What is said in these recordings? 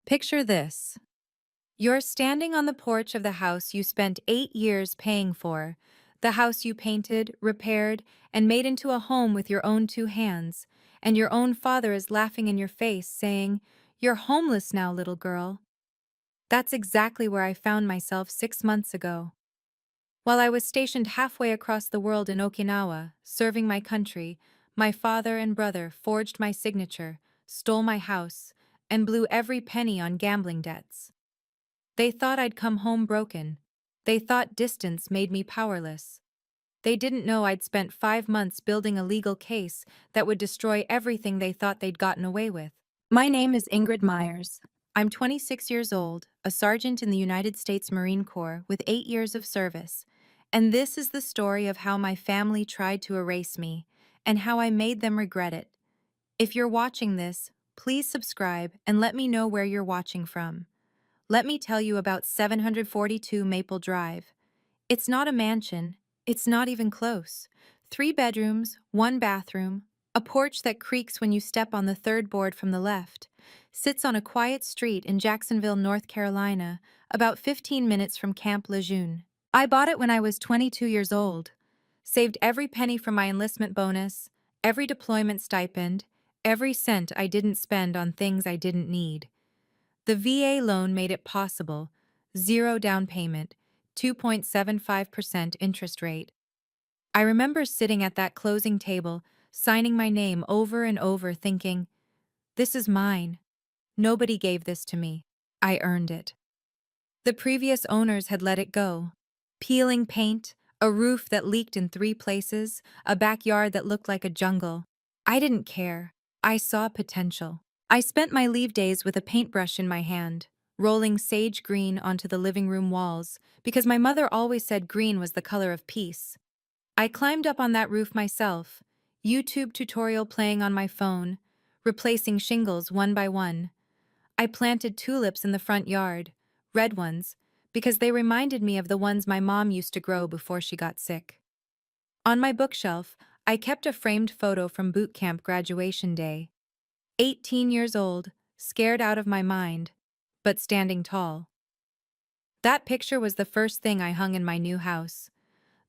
Picture this. You're standing on the porch of the house you spent 8 years paying for, the house you painted, repaired, and made into a home with your own two hands, and your own father is laughing in your face, saying, "You're homeless now, little girl." That's exactly where I found myself 6 months ago. While I was stationed halfway across the world in Okinawa, serving my country, my father and brother forged my signature, stole my house, and blew every penny on gambling debts. They thought I'd come home broken. They thought distance made me powerless. They didn't know I'd spent 5 months building a legal case that would destroy everything they thought they'd gotten away with. My name is Ingrid Myers. I'm 26 years old, a sergeant in the United States Marine Corps with 8 years of service. And this is the story of how my family tried to erase me, and how I made them regret it. If you're watching this, please subscribe and let me know where you're watching from. Let me tell you about 742 Maple Drive. It's not a mansion. It's not even close. 3 bedrooms, 1 bathroom, a porch that creaks when you step on the third board from the left. Sits on a quiet street in Jacksonville, North Carolina, about 15 minutes from Camp Lejeune. I bought it when I was 22 years old. Saved every penny from my enlistment bonus, every deployment stipend, every cent I didn't spend on things I didn't need. The VA loan made it possible. Zero down payment, 2.75% interest rate. I remember sitting at that closing table, signing my name over and over, thinking, this is mine. Nobody gave this to me. I earned it. The previous owners had let it go. Peeling paint, a roof that leaked in 3 places, a backyard that looked like a jungle. I didn't care. I saw potential. I spent my leave days with a paintbrush in my hand, rolling sage green onto the living room walls, because my mother always said green was the color of peace. I climbed up on that roof myself, YouTube tutorial playing on my phone, replacing shingles one by one. I planted tulips in the front yard, red ones, because they reminded me of the ones my mom used to grow before she got sick. On my bookshelf, I kept a framed photo from boot camp graduation day. 18 years old, scared out of my mind, but standing tall. That picture was the first thing I hung in my new house.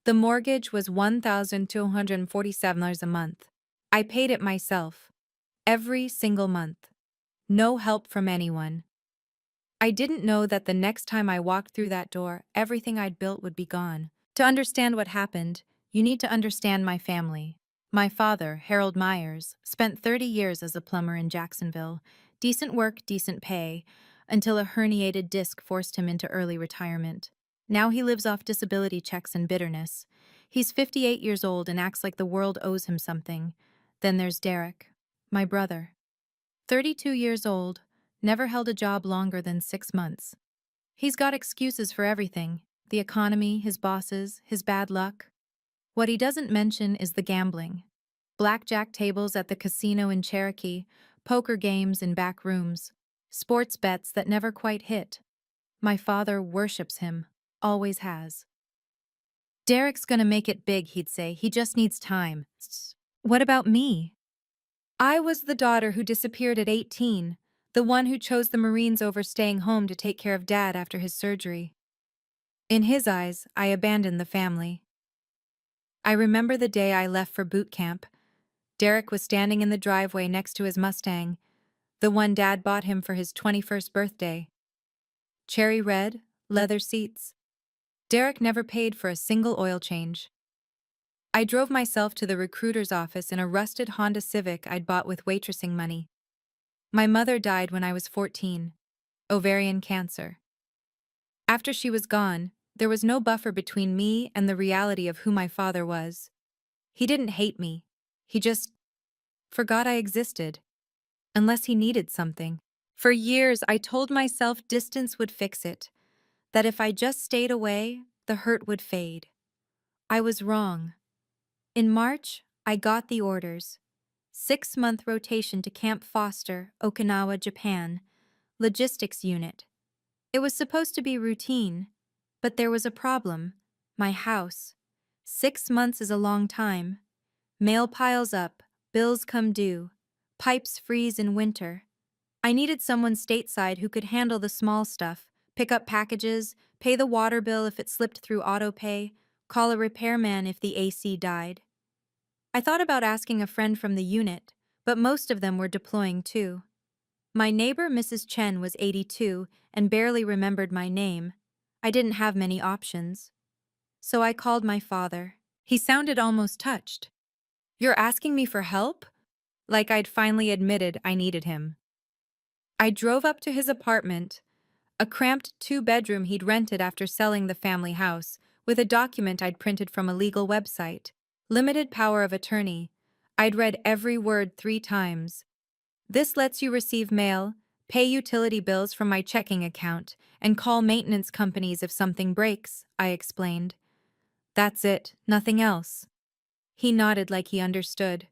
The mortgage was $1,247 a month. I paid it myself, every single month. No help from anyone. I didn't know that the next time I walked through that door, everything I'd built would be gone. To understand what happened, you need to understand my family. My father, Harold Myers, spent 30 years as a plumber in Jacksonville. Decent work, decent pay, until a herniated disc forced him into early retirement. Now he lives off disability checks and bitterness. He's 58 years old and acts like the world owes him something. Then there's Derek, my brother. 32 years old, never held a job longer than 6 months. He's got excuses for everything: the economy, his bosses, his bad luck. What he doesn't mention is the gambling. Blackjack tables at the casino in Cherokee, poker games in back rooms, sports bets that never quite hit. My father worships him, always has. Derek's gonna make it big, he'd say. He just needs time. What about me? I was the daughter who disappeared at 18, the one who chose the Marines over staying home to take care of Dad after his surgery. In his eyes, I abandoned the family. I remember the day I left for boot camp. Derek was standing in the driveway next to his Mustang, the one Dad bought him for his 21st birthday. Cherry red, leather seats. Derek never paid for a single oil change. I drove myself to the recruiter's office in a rusted Honda Civic I'd bought with waitressing money. My mother died when I was 14. Ovarian cancer. After she was gone, there was no buffer between me and the reality of who my father was. He didn't hate me. He just forgot I existed. Unless he needed something. For years, I told myself distance would fix it, that if I just stayed away, the hurt would fade. I was wrong. In March, I got the orders. 6-month rotation to Camp Foster, Okinawa, Japan. Logistics unit. It was supposed to be routine, but there was a problem. My house. 6 months is a long time. Mail piles up, bills come due, pipes freeze in winter. I needed someone stateside who could handle the small stuff, pick up packages, pay the water bill if it slipped through autopay, call a repairman if the AC died. I thought about asking a friend from the unit, but most of them were deploying too. My neighbor, Mrs. Chen, was 82 and barely remembered my name. I didn't have many options. So I called my father. He sounded almost touched. "You're asking me for help?" Like I'd finally admitted I needed him. I drove up to his apartment, a cramped two-bedroom he'd rented after selling the family house, with a document I'd printed from a legal website. Limited power of attorney. I'd read every word 3 times. "This lets you receive mail, pay utility bills from my checking account, and call maintenance companies if something breaks," I explained. "That's it, nothing else." He nodded like he understood.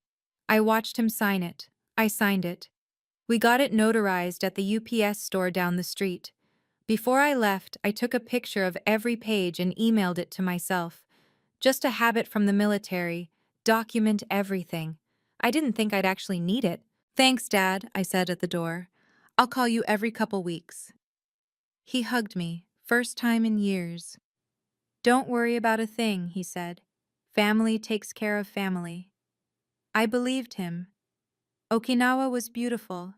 I watched him sign it. I signed it. We got it notarized at the UPS store down the street. Before I left, I took a picture of every page and emailed it to myself. Just a habit from the military. Document everything. I didn't think I'd actually need it. "Thanks, Dad," I said at the door. "I'll call you every couple weeks." He hugged me, first time in years. "Don't worry about a thing," he said. "Family takes care of family." I believed him. Okinawa was beautiful.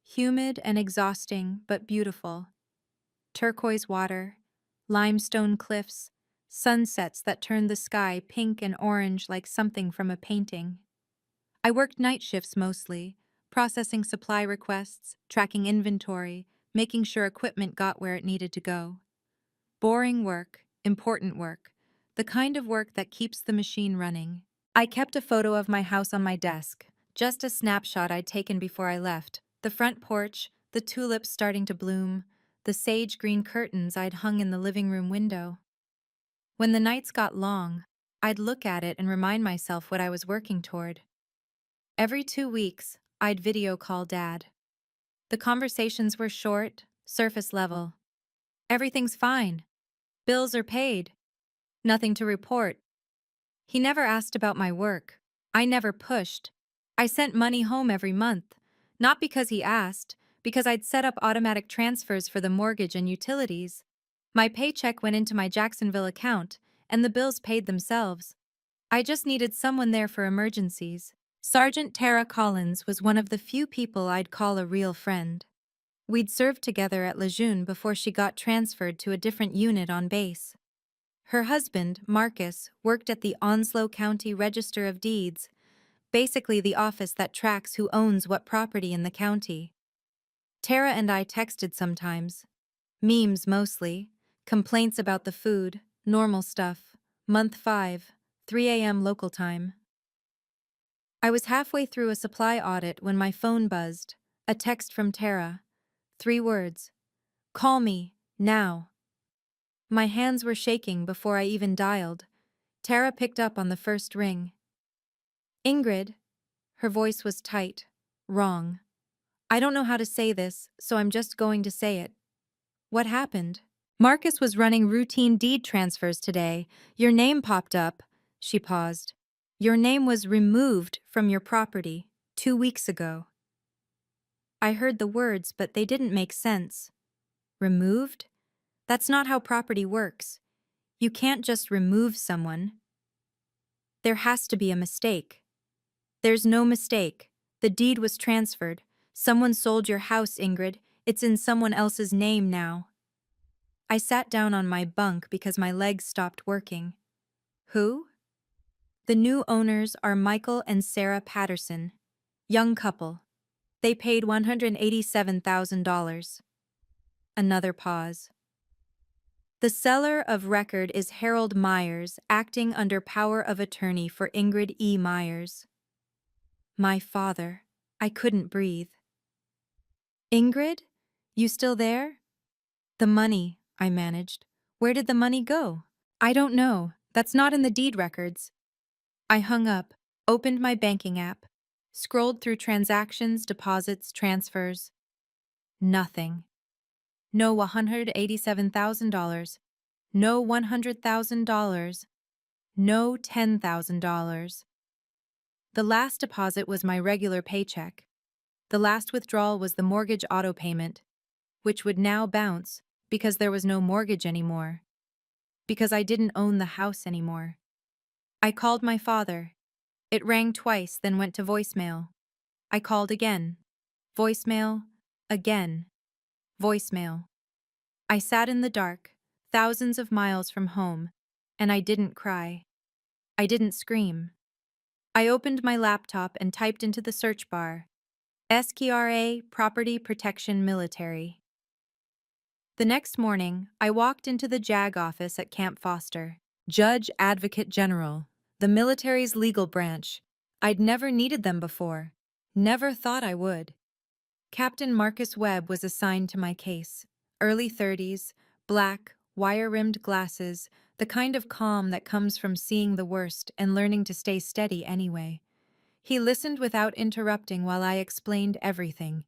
Humid and exhausting, but beautiful. Turquoise water, limestone cliffs, sunsets that turned the sky pink and orange like something from a painting. I worked night shifts mostly, processing supply requests, tracking inventory, making sure equipment got where it needed to go. Boring work, important work, the kind of work that keeps the machine running. I kept a photo of my house on my desk, just a snapshot I'd taken before I left. The front porch, the tulips starting to bloom, the sage green curtains I'd hung in the living room window. When the nights got long, I'd look at it and remind myself what I was working toward. Every 2 weeks, I'd video call Dad. The conversations were short, surface level. "Everything's fine. Bills are paid. Nothing to report." He never asked about my work. I never pushed. I sent money home every month, not because he asked, because I'd set up automatic transfers for the mortgage and utilities. My paycheck went into my Jacksonville account, and the bills paid themselves. I just needed someone there for emergencies. Sergeant Tara Collins was one of the few people I'd call a real friend. We'd served together at Lejeune before she got transferred to a different unit on base. Her husband, Marcus, worked at the Onslow County Register of Deeds, basically the office that tracks who owns what property in the county. Tara and I texted sometimes. Memes mostly, complaints about the food, normal stuff. Month 5, 3 a.m. local time. I was halfway through a supply audit when my phone buzzed. A text from Tara. 3 words. "Call me, now." My hands were shaking before I even dialed. Tara picked up on the first ring. "Ingrid." Her voice was tight. "Wrong. I don't know how to say this, so I'm just going to say it." "What happened?" "Marcus was running routine deed transfers today. Your name popped up." She paused. "Your name was removed from your property 2 weeks ago." I heard the words, but they didn't make sense. Removed? That's not how property works. You can't just remove someone. There has to be a mistake. There's no mistake. The deed was transferred. Someone sold your house, Ingrid. It's in someone else's name now. I sat down on my bunk because my legs stopped working. Who? The new owners are Michael and Sarah Patterson. Young couple. They paid $187,000. Another pause. The seller of record is Harold Myers, acting under power of attorney for Ingrid E. Myers. My father. I couldn't breathe. "Ingrid? You still there?" "The money," I managed. "Where did the money go?" "I don't know. That's not in the deed records." I hung up, opened my banking app, scrolled through transactions, deposits, transfers. Nothing. No $187,000. No $100,000. No $10,000. The last deposit was my regular paycheck. The last withdrawal was the mortgage auto payment, which would now bounce because there was no mortgage anymore, because I didn't own the house anymore. I called my father. It rang twice, then went to voicemail. I called again. Voicemail. Again. Voicemail. I sat in the dark, thousands of miles from home, and I didn't cry. I didn't scream. I opened my laptop and typed into the search bar, SKRA Property Protection Military. The next morning, I walked into the JAG office at Camp Foster. Judge Advocate General, the military's legal branch. I'd never needed them before. Never thought I would. Captain Marcus Webb was assigned to my case. Early 30s, black, wire-rimmed glasses, the kind of calm that comes from seeing the worst and learning to stay steady anyway. He listened without interrupting while I explained everything.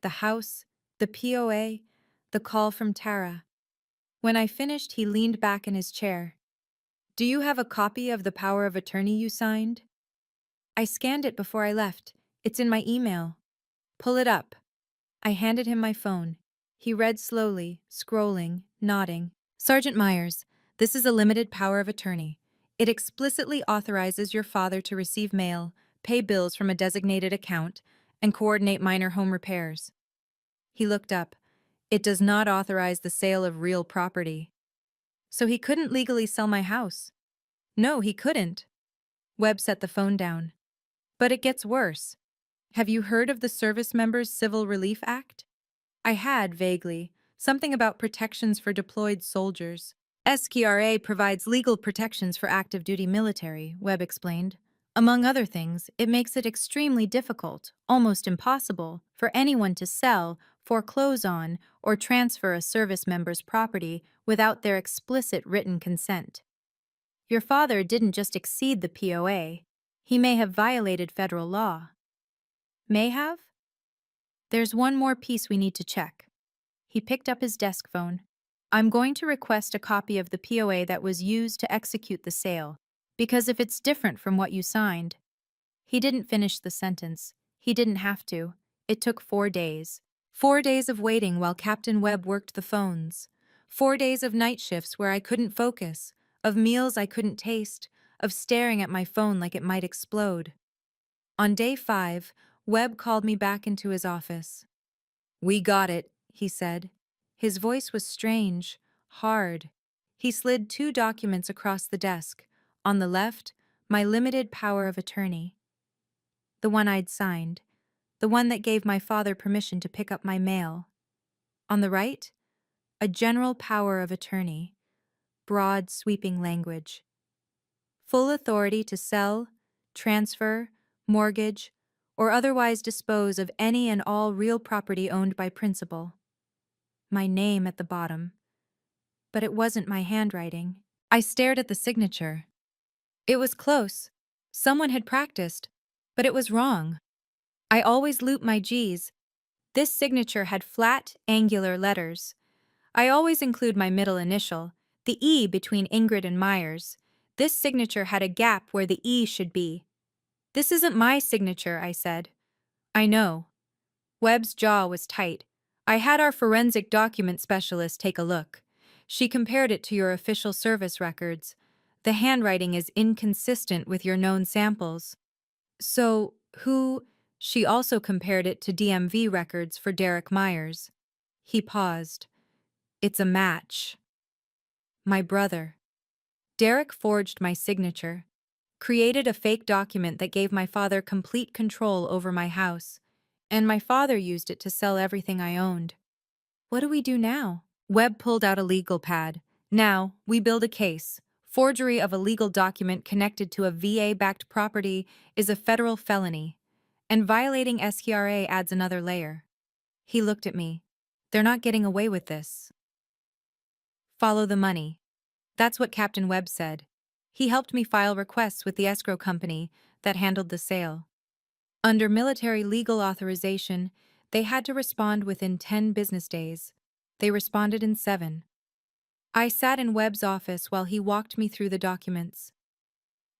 The house, the POA, the call from Tara. When I finished, he leaned back in his chair. Do you have a copy of the power of attorney you signed? I scanned it before I left. It's in my email. Pull it up. I handed him my phone. He read slowly, scrolling, nodding. Sergeant Myers, this is a limited power of attorney. It explicitly authorizes your father to receive mail, pay bills from a designated account, and coordinate minor home repairs. He looked up. It does not authorize the sale of real property. So he couldn't legally sell my house. No, he couldn't. Webb set the phone down. But it gets worse. Have you heard of the Service Members Civil Relief Act? I had, vaguely. Something about protections for deployed soldiers. SKRA provides legal protections for active duty military, Webb explained. Among other things, it makes it extremely difficult, almost impossible, for anyone to sell, foreclose on, or transfer a service member's property without their explicit written consent. Your father didn't just exceed the POA. He may have violated federal law. May have? There's one more piece we need to check. He picked up his desk phone. I'm going to request a copy of the POA that was used to execute the sale, because if it's different from what you signed. He didn't finish the sentence. He didn't have to. It took 4 days. 4 days of waiting while Captain Webb worked the phones. 4 days of night shifts where I couldn't focus, of meals I couldn't taste, of staring at my phone like it might explode. On day 5, Webb called me back into his office. We got it, he said. His voice was strange, hard. He slid 2 documents across the desk. On the left, my limited power of attorney. The one I'd signed. The one that gave my father permission to pick up my mail. On the right, a general power of attorney. Broad, sweeping language. Full authority to sell, transfer, mortgage, or otherwise dispose of any and all real property owned by principal. My name at the bottom. But it wasn't my handwriting. I stared at the signature. It was close. Someone had practiced, but it was wrong. I always loop my G's. This signature had flat, angular letters. I always include my middle initial, the E between Ingrid and Myers. This signature had a gap where the E should be. This isn't my signature, I said. I know. Webb's jaw was tight. I had our forensic document specialist take a look. She compared it to your official service records. The handwriting is inconsistent with your known samples. So, who? She also compared it to DMV records for Derek Myers. He paused. It's a match. My brother. Derek forged my signature, created a fake document that gave my father complete control over my house, and my father used it to sell everything I owned. What do we do now? Webb pulled out a legal pad. Now, we build a case. Forgery of a legal document connected to a VA-backed property is a federal felony, and violating SKRA adds another layer. He looked at me. They're not getting away with this. Follow the money. That's what Captain Webb said. He helped me file requests with the escrow company that handled the sale. Under military legal authorization, they had to respond within 10 business days. They responded in 7. I sat in Webb's office while he walked me through the documents.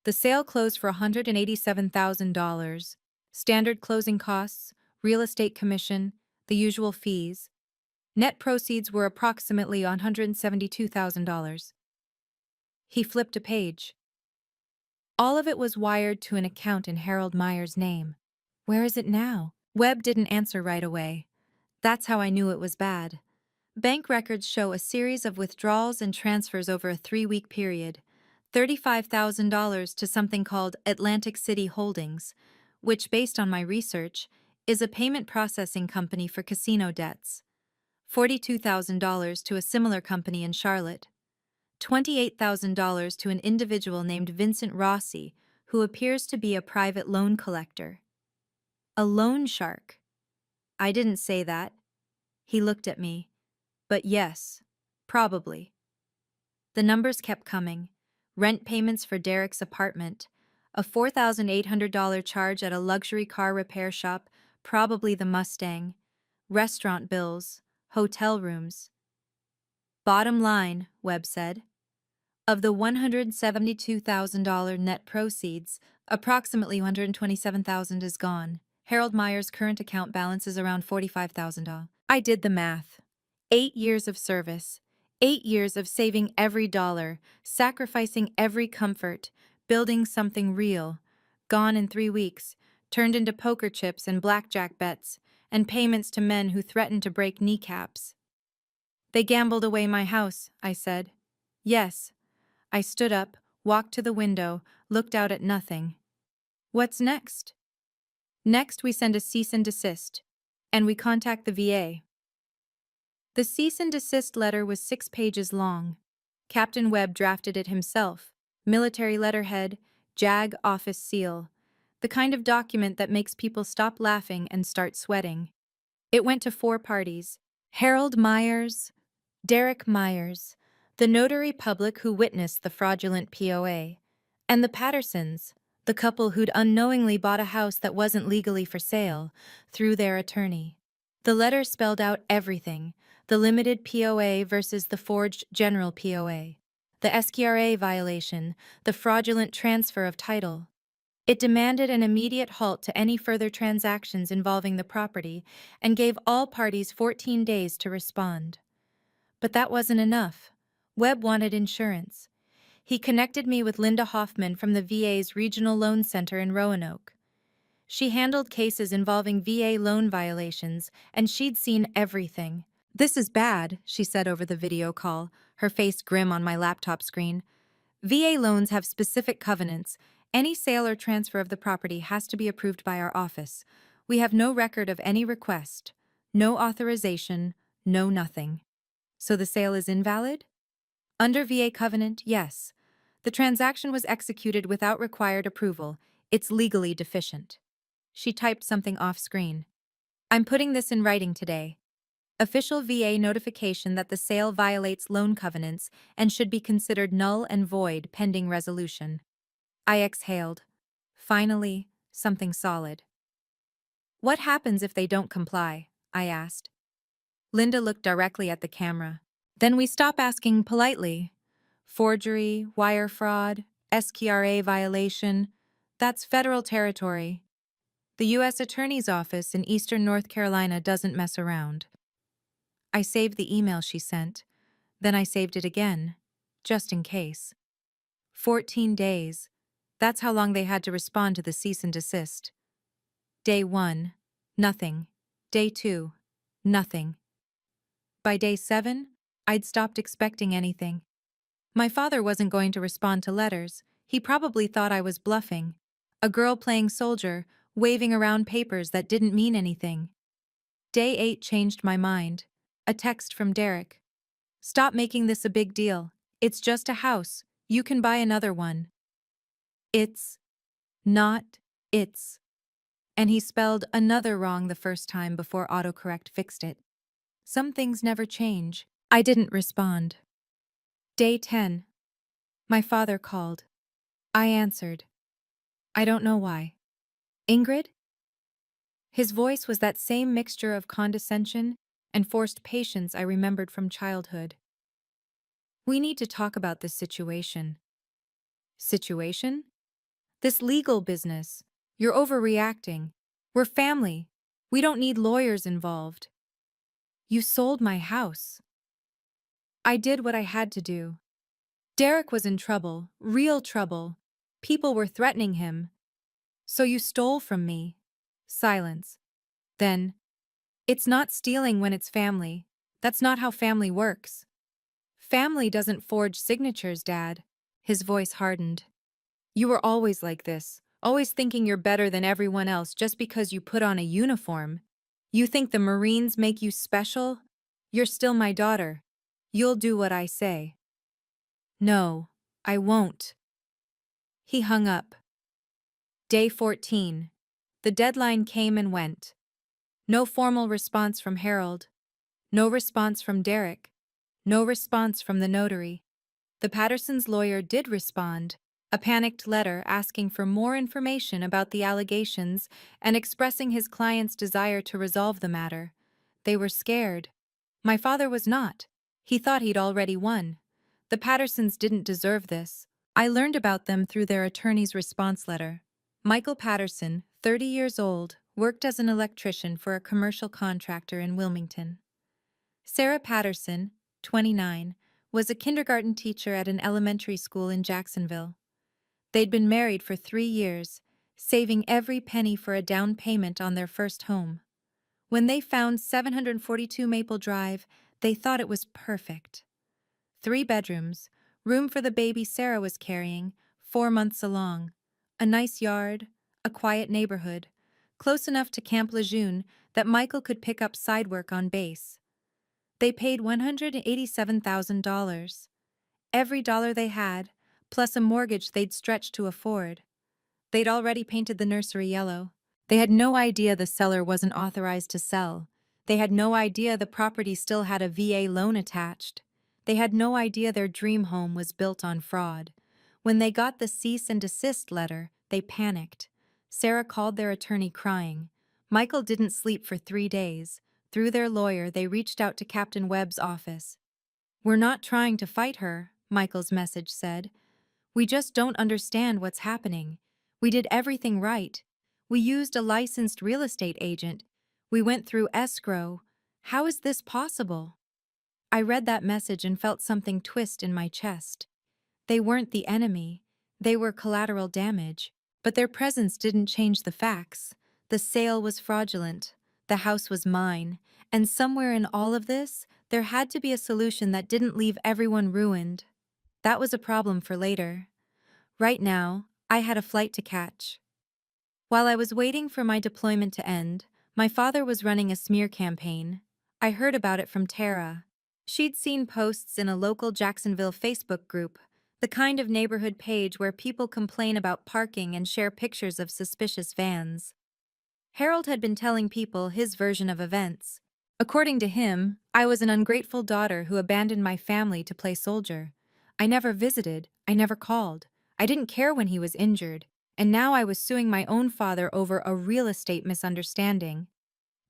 The sale closed for $187,000. Standard closing costs, real estate commission, the usual fees. Net proceeds were approximately $172,000. He flipped a page. All of it was wired to an account in Harold Meyer's name. Where is it now? Webb didn't answer right away. That's how I knew it was bad. Bank records show a series of withdrawals and transfers over a 3-week period. $35,000 to something called Atlantic City Holdings, which, based on my research, is a payment processing company for casino debts. $42,000 to a similar company in Charlotte. $28,000 to an individual named Vincent Rossi, who appears to be a private loan collector. A loan shark. I didn't say that. He looked at me. But yes, probably. The numbers kept coming. Rent payments for Derek's apartment, a $4,800 charge at a luxury car repair shop, probably the Mustang, restaurant bills, hotel rooms. Bottom line, Webb said. Of the $172,000 net proceeds, approximately $127,000 is gone. Harold Meyer's current account balance is around $45,000. I did the math. 8 years of service. 8 years of saving every dollar, sacrificing every comfort, building something real. Gone in 3 weeks, turned into poker chips and blackjack bets, and payments to men who threatened to break kneecaps. They gambled away my house, I said. Yes. I stood up, walked to the window, looked out at nothing. What's next? Next, we send a cease and desist, and we contact the VA. The cease and desist letter was 6 pages long. Captain Webb drafted it himself. Military letterhead, JAG office seal. The kind of document that makes people stop laughing and start sweating. It went to 4 parties. Harold Myers, Derek Myers, the notary public who witnessed the fraudulent POA, and the Pattersons, the couple who'd unknowingly bought a house that wasn't legally for sale, through their attorney. The letter spelled out everything: the limited POA versus the forged general POA, the SQRA violation, the fraudulent transfer of title. It demanded an immediate halt to any further transactions involving the property and gave all parties 14 days to respond. But that wasn't enough. Webb wanted insurance. He connected me with Linda Hoffman from the VA's Regional Loan Center in Roanoke. She handled cases involving VA loan violations, and she'd seen everything. This is bad, she said over the video call, her face grim on my laptop screen. VA loans have specific covenants. Any sale or transfer of the property has to be approved by our office. We have no record of any request, no authorization, no nothing. So the sale is invalid? Under VA covenant, yes. The transaction was executed without required approval. It's legally deficient. She typed something off-screen. I'm putting this in writing today. Official VA notification that the sale violates loan covenants and should be considered null and void pending resolution. I exhaled. Finally, something solid. What happens if they don't comply? I asked. Linda looked directly at the camera. Then we stop asking politely. Forgery, wire fraud, SQRA violation, that's federal territory. The U.S. Attorney's Office in Eastern North Carolina doesn't mess around. I saved the email she sent. Then I saved it again, just in case. 14 days. That's how long they had to respond to the cease and desist. Day 1, nothing. Day 2, nothing. By day 7, I'd stopped expecting anything. My father wasn't going to respond to letters. He probably thought I was bluffing. A girl playing soldier, waving around papers that didn't mean anything. Day 8 changed my mind. A text from Derek. Stop making this a big deal. It's just a house. You can buy another one. It's not it's. And he spelled another wrong the first time before autocorrect fixed it. Some things never change. I didn't respond. Day 10. My father called. I answered. I don't know why. Ingrid? His voice was that same mixture of condescension and forced patience I remembered from childhood. We need to talk about this situation. Situation? This legal business. You're overreacting. We're family. We don't need lawyers involved. You sold my house. I did what I had to do. Derek was in trouble, real trouble. People were threatening him. So you stole from me. Silence. Then, it's not stealing when it's family. That's not how family works. Family doesn't forge signatures, Dad. His voice hardened. You were always like this, always thinking you're better than everyone else just because you put on a uniform. You think the Marines make you special? You're still my daughter. You'll do what I say. No, I won't. He hung up. Day 14. The deadline came and went. No formal response from Harold. No response from Derek. No response from the notary. The Pattersons' lawyer did respond, a panicked letter asking for more information about the allegations and expressing his client's desire to resolve the matter. They were scared. My father was not. He thought he'd already won. The Pattersons didn't deserve this. I learned about them through their attorney's response letter. Michael Patterson, 30 years old, worked as an electrician for a commercial contractor in Wilmington. Sarah Patterson, 29, was a kindergarten teacher at an elementary school in Jacksonville. They'd been married for 3 years, saving every penny for a down payment on their first home. When they found 742 Maple Drive, they thought it was perfect. 3 bedrooms, room for the baby Sarah was carrying, 4 months along, a nice yard, a quiet neighborhood, close enough to Camp Lejeune that Michael could pick up side work on base. They paid $187,000. Every dollar they had, plus a mortgage they'd stretched to afford. They'd already painted the nursery yellow. They had no idea the seller wasn't authorized to sell. They had no idea the property still had a VA loan attached. They had no idea their dream home was built on fraud. When they got the cease and desist letter, they panicked. Sarah called their attorney crying. Michael didn't sleep for 3 days. Through their lawyer, they reached out to Captain Webb's office. "We're not trying to fight her," Michael's message said. "We just don't understand what's happening. We did everything right. We used a licensed real estate agent. We went through escrow. How is this possible?" I read that message and felt something twist in my chest. They weren't the enemy. They were collateral damage. But their presence didn't change the facts. The sale was fraudulent. The house was mine. And somewhere in all of this, there had to be a solution that didn't leave everyone ruined. That was a problem for later. Right now, I had a flight to catch. While I was waiting for my deployment to end, my father was running a smear campaign. I heard about it from Tara. She'd seen posts in a local Jacksonville Facebook group, the kind of neighborhood page where people complain about parking and share pictures of suspicious vans. Harold had been telling people his version of events. According to him, I was an ungrateful daughter who abandoned my family to play soldier. I never visited, I never called. I didn't care when he was injured, and now I was suing my own father over a real estate misunderstanding.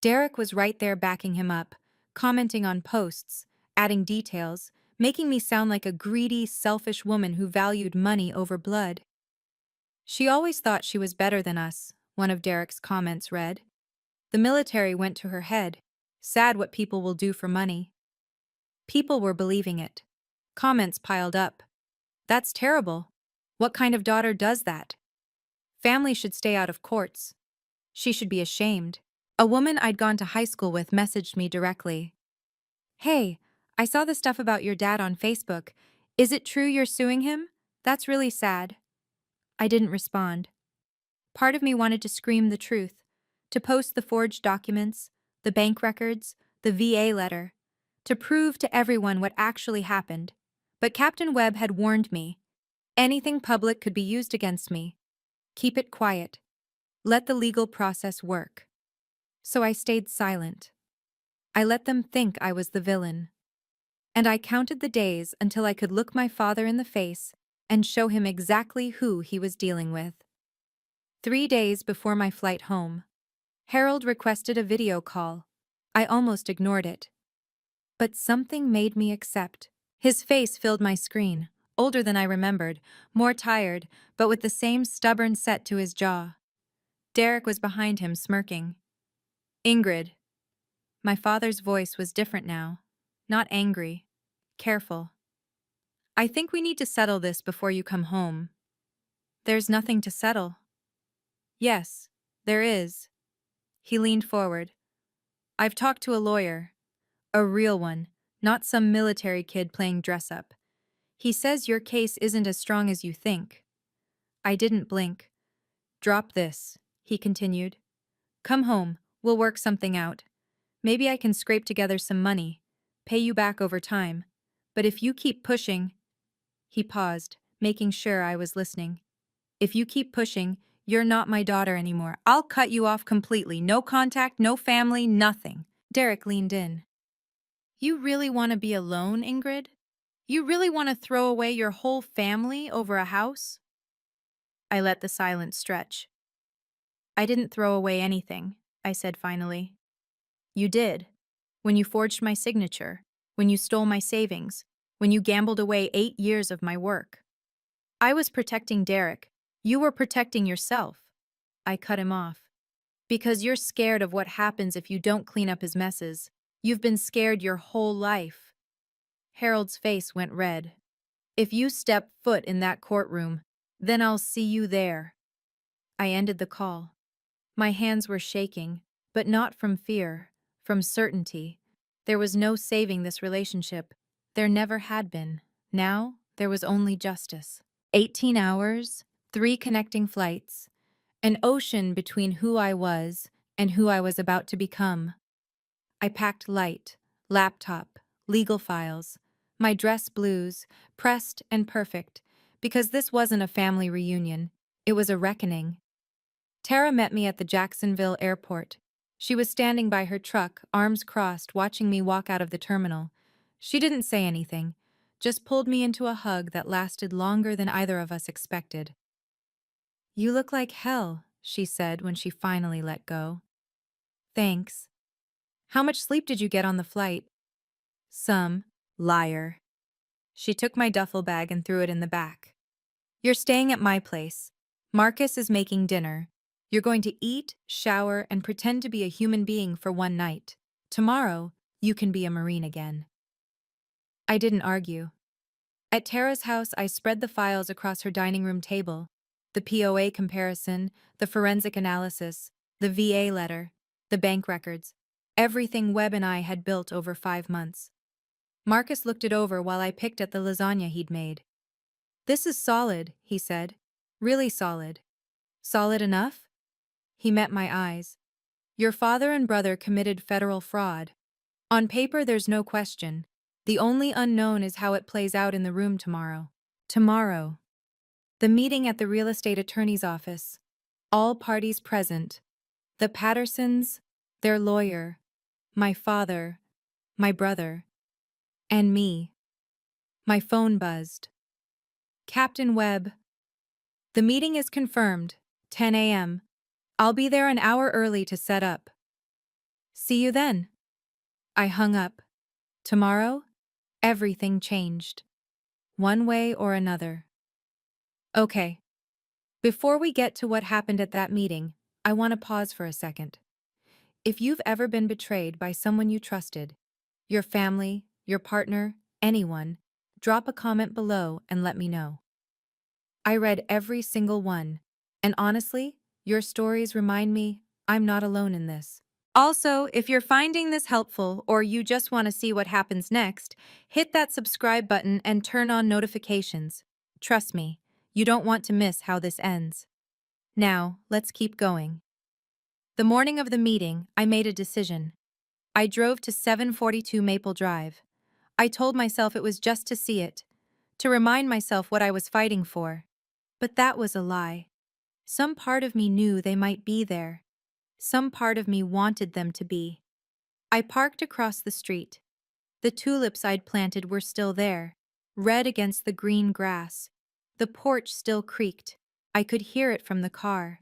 Derek was right there backing him up, commenting on posts, adding details, making me sound like a greedy, selfish woman who valued money over blood. "She always thought she was better than us," one of Derek's comments read. "The military went to her head. Sad what people will do for money." People were believing it. Comments piled up. "That's terrible. What kind of daughter does that? Family should stay out of courts. She should be ashamed." A woman I'd gone to high school with messaged me directly. "Hey, I saw the stuff about your dad on Facebook. Is it true you're suing him? That's really sad." I didn't respond. Part of me wanted to scream the truth, to post the forged documents, the bank records, the VA letter, to prove to everyone what actually happened. But Captain Webb had warned me. Anything public could be used against me. Keep it quiet. Let the legal process work. So I stayed silent. I let them think I was the villain. And I counted the days until I could look my father in the face and show him exactly who he was dealing with. 3 days before my flight home, Harold requested a video call. I almost ignored it. But something made me accept. His face filled my screen, older than I remembered, more tired, but with the same stubborn set to his jaw. Derek was behind him, smirking. Ingrid. My father's voice was different now. Not angry. Careful. I think we need to settle this before you come home. There's nothing to settle. Yes, there is. He leaned forward. I've talked to a lawyer. A real one, not some military kid playing dress-up. He says your case isn't as strong as you think. I didn't blink. Drop this, he continued. Come home, we'll work something out. Maybe I can scrape together some money, pay you back over time. But if you keep pushing... He paused, making sure I was listening. If you keep pushing, you're not my daughter anymore. I'll cut you off completely. No contact, no family, nothing. Derek leaned in. You really want to be alone, Ingrid? You really want to throw away your whole family over a house? I let the silence stretch. I didn't throw away anything, I said finally. You did. When you forged my signature, when you stole my savings, when you gambled away 8 years of my work. I was protecting Derek. You were protecting yourself. I cut him off. Because you're scared of what happens if you don't clean up his messes. You've been scared your whole life. Harold's face went red. If you step foot in that courtroom, then I'll see you there. I ended the call. My hands were shaking, but not from fear, from certainty. There was no saving this relationship. There never had been. Now, there was only justice. 18 hours, 3 connecting flights, an ocean between who I was and who I was about to become. I packed light, laptop, legal files, my dress blues, pressed and perfect, because this wasn't a family reunion, it was a reckoning. Tara met me at the Jacksonville airport. She was standing by her truck, arms crossed, watching me walk out of the terminal. She didn't say anything, just pulled me into a hug that lasted longer than either of us expected. You look like hell, she said when she finally let go. Thanks. How much sleep did you get on the flight? Some. Liar. She took my duffel bag and threw it in the back. You're staying at my place. Marcus is making dinner. You're going to eat, shower, and pretend to be a human being for one night. Tomorrow, you can be a Marine again. I didn't argue. At Tara's house, I spread the files across her dining room table. The POA comparison, the forensic analysis, the VA letter, the bank records. Everything Webb and I had built over 5 months. Marcus looked it over while I picked at the lasagna he'd made. This is solid, he said. Really solid. Solid enough? He met my eyes. Your father and brother committed federal fraud. On paper, there's no question. The only unknown is how it plays out in the room tomorrow. Tomorrow. The meeting at the real estate attorney's office. All parties present. The Pattersons, their lawyer, my father, my brother, and me. My phone buzzed. Captain Webb. The meeting is confirmed, 10 a.m. I'll be there an hour early to set up. See you then. I hung up. Tomorrow, everything changed. One way or another. Okay. Before we get to what happened at that meeting, I want to pause for a second. If you've ever been betrayed by someone you trusted, your family, your partner, anyone, drop a comment below and let me know. I read every single one, and honestly, your stories remind me I'm not alone in this. Also, if you're finding this helpful or you just want to see what happens next, hit that subscribe button and turn on notifications. Trust me, you don't want to miss how this ends. Now, let's keep going. The morning of the meeting, I made a decision. I drove to 742 Maple Drive. I told myself it was just to see it, to remind myself what I was fighting for. But that was a lie. Some part of me knew they might be there. Some part of me wanted them to be. I parked across the street. The tulips I'd planted were still there, red against the green grass. The porch still creaked. I could hear it from the car.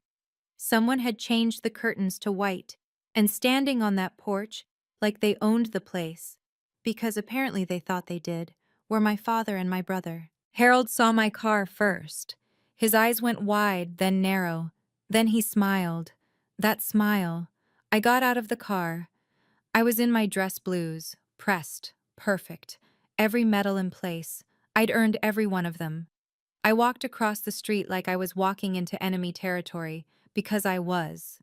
Someone had changed the curtains to white, and standing on that porch, like they owned the place, because apparently they thought they did, were my father and my brother. Harold saw my car first. His eyes went wide, then narrow. Then he smiled. That smile, I got out of the car. I was in my dress blues, pressed, perfect, every medal in place. I'd earned every one of them. I walked across the street like I was walking into enemy territory, because I was.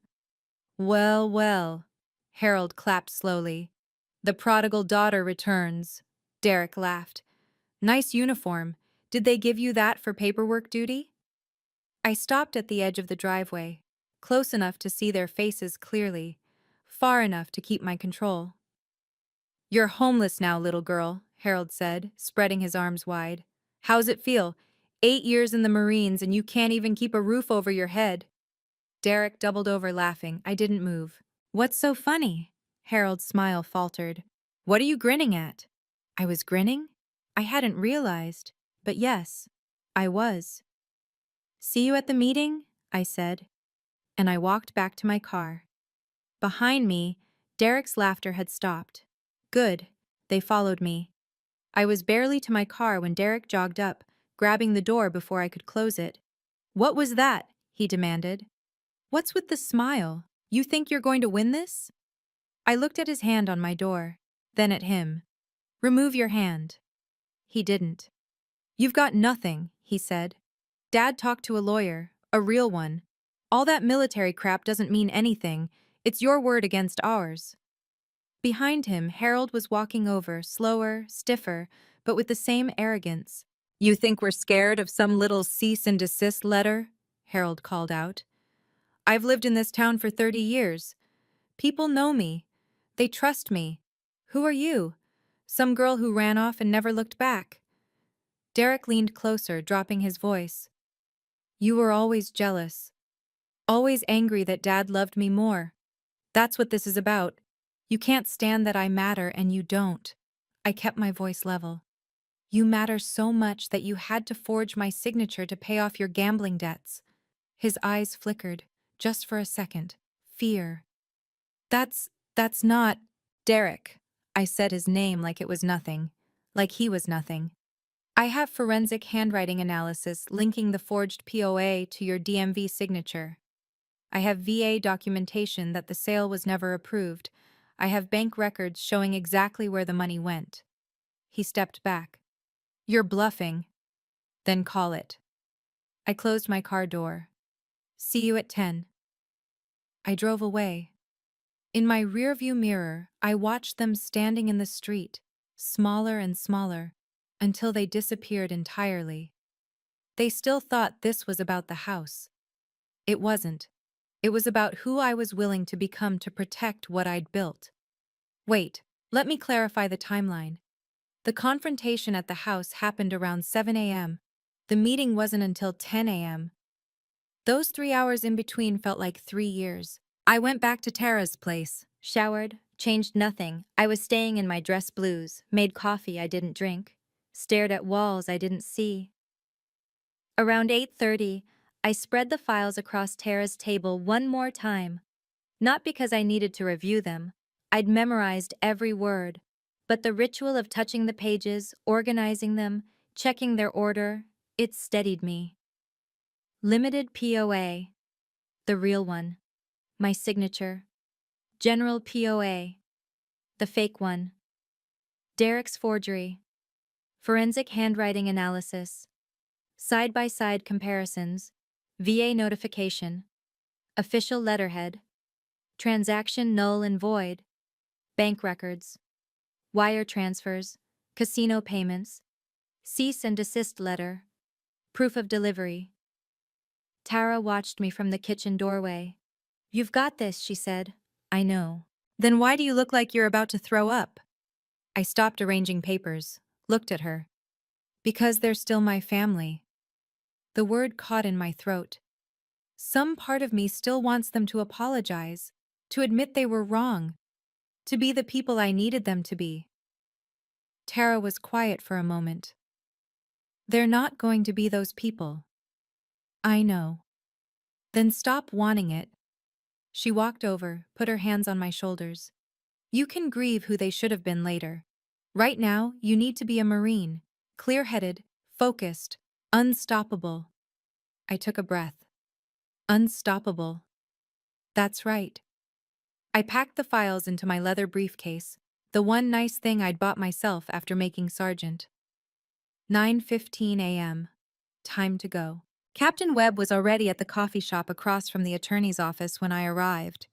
Well, well, Harold clapped slowly. The prodigal daughter returns. Derek laughed. Nice uniform. Did they give you that for paperwork duty? I stopped at the edge of the driveway, close enough to see their faces clearly, far enough to keep my control. You're homeless now, little girl, Harold said, spreading his arms wide. How's it feel? 8 years in the Marines and you can't even keep a roof over your head. Derek doubled over laughing. I didn't move. What's so funny? Harold's smile faltered. What are you grinning at? I was grinning? I hadn't realized. But yes, I was. See you at the meeting, I said, and I walked back to my car. Behind me, Derek's laughter had stopped. Good. They followed me. I was barely to my car when Derek jogged up, grabbing the door before I could close it. What was that? He demanded. What's with the smile? You think you're going to win this? I looked at his hand on my door, then at him. Remove your hand. He didn't. You've got nothing, he said. Dad talked to a lawyer, a real one. All that military crap doesn't mean anything. It's your word against ours. Behind him, Harold was walking over, slower, stiffer, but with the same arrogance. You think we're scared of some little cease and desist letter? Harold called out. I've lived in this town for 30 years. People know me. They trust me. Who are you? Some girl who ran off and never looked back. Derek leaned closer, dropping his voice. You were always jealous. Always angry that Dad loved me more. That's what this is about. You can't stand that I matter and you don't. I kept my voice level. You matter so much that you had to forge my signature to pay off your gambling debts. His eyes flickered, just for a second. Fear. That's not... Derek. I said his name like it was nothing. Like he was nothing. I have forensic handwriting analysis linking the forged POA to your DMV signature. I have VA documentation that the sale was never approved. I have bank records showing exactly where the money went. He stepped back. You're bluffing. Then call it. I closed my car door. See you at 10. I drove away. In my rearview mirror, I watched them standing in the street, smaller and smaller, until they disappeared entirely. They still thought this was about the house. It wasn't. It was about who I was willing to become to protect what I'd built. Wait, let me clarify the timeline. The confrontation at the house happened around 7 a.m. The meeting wasn't until 10 a.m. Those 3 hours in between felt like 3 years. I went back to Tara's place, showered, changed nothing. I was staying in my dress blues, made coffee I didn't drink, stared at walls I didn't see. Around 8:30, I spread the files across Tara's table one more time. Not because I needed to review them. I'd memorized every word. But the ritual of touching the pages, organizing them, checking their order, it steadied me. Limited POA. The real one. My signature. General POA. The fake one. Derek's forgery. Forensic handwriting analysis. Side-by-side comparisons. VA notification. Official letterhead. Transaction null and void. Bank records. Wire transfers. Casino payments. Cease and desist letter. Proof of delivery. Tara watched me from the kitchen doorway. You've got this, she said. I know. Then why do you look like you're about to throw up? I stopped arranging papers, looked at her. Because they're still my family. The word caught in my throat. Some part of me still wants them to apologize, to admit they were wrong, to be the people I needed them to be. Tara was quiet for a moment. They're not going to be those people. I know. Then stop wanting it. She walked over, put her hands on my shoulders. You can grieve who they should have been later. Right now, you need to be a Marine, clear-headed, focused, unstoppable. I took a breath. Unstoppable. That's right. I packed the files into my leather briefcase, the one nice thing I'd bought myself after making sergeant. 9:15 a.m. Time to go. Captain Webb was already at the coffee shop across from the attorney's office when I arrived.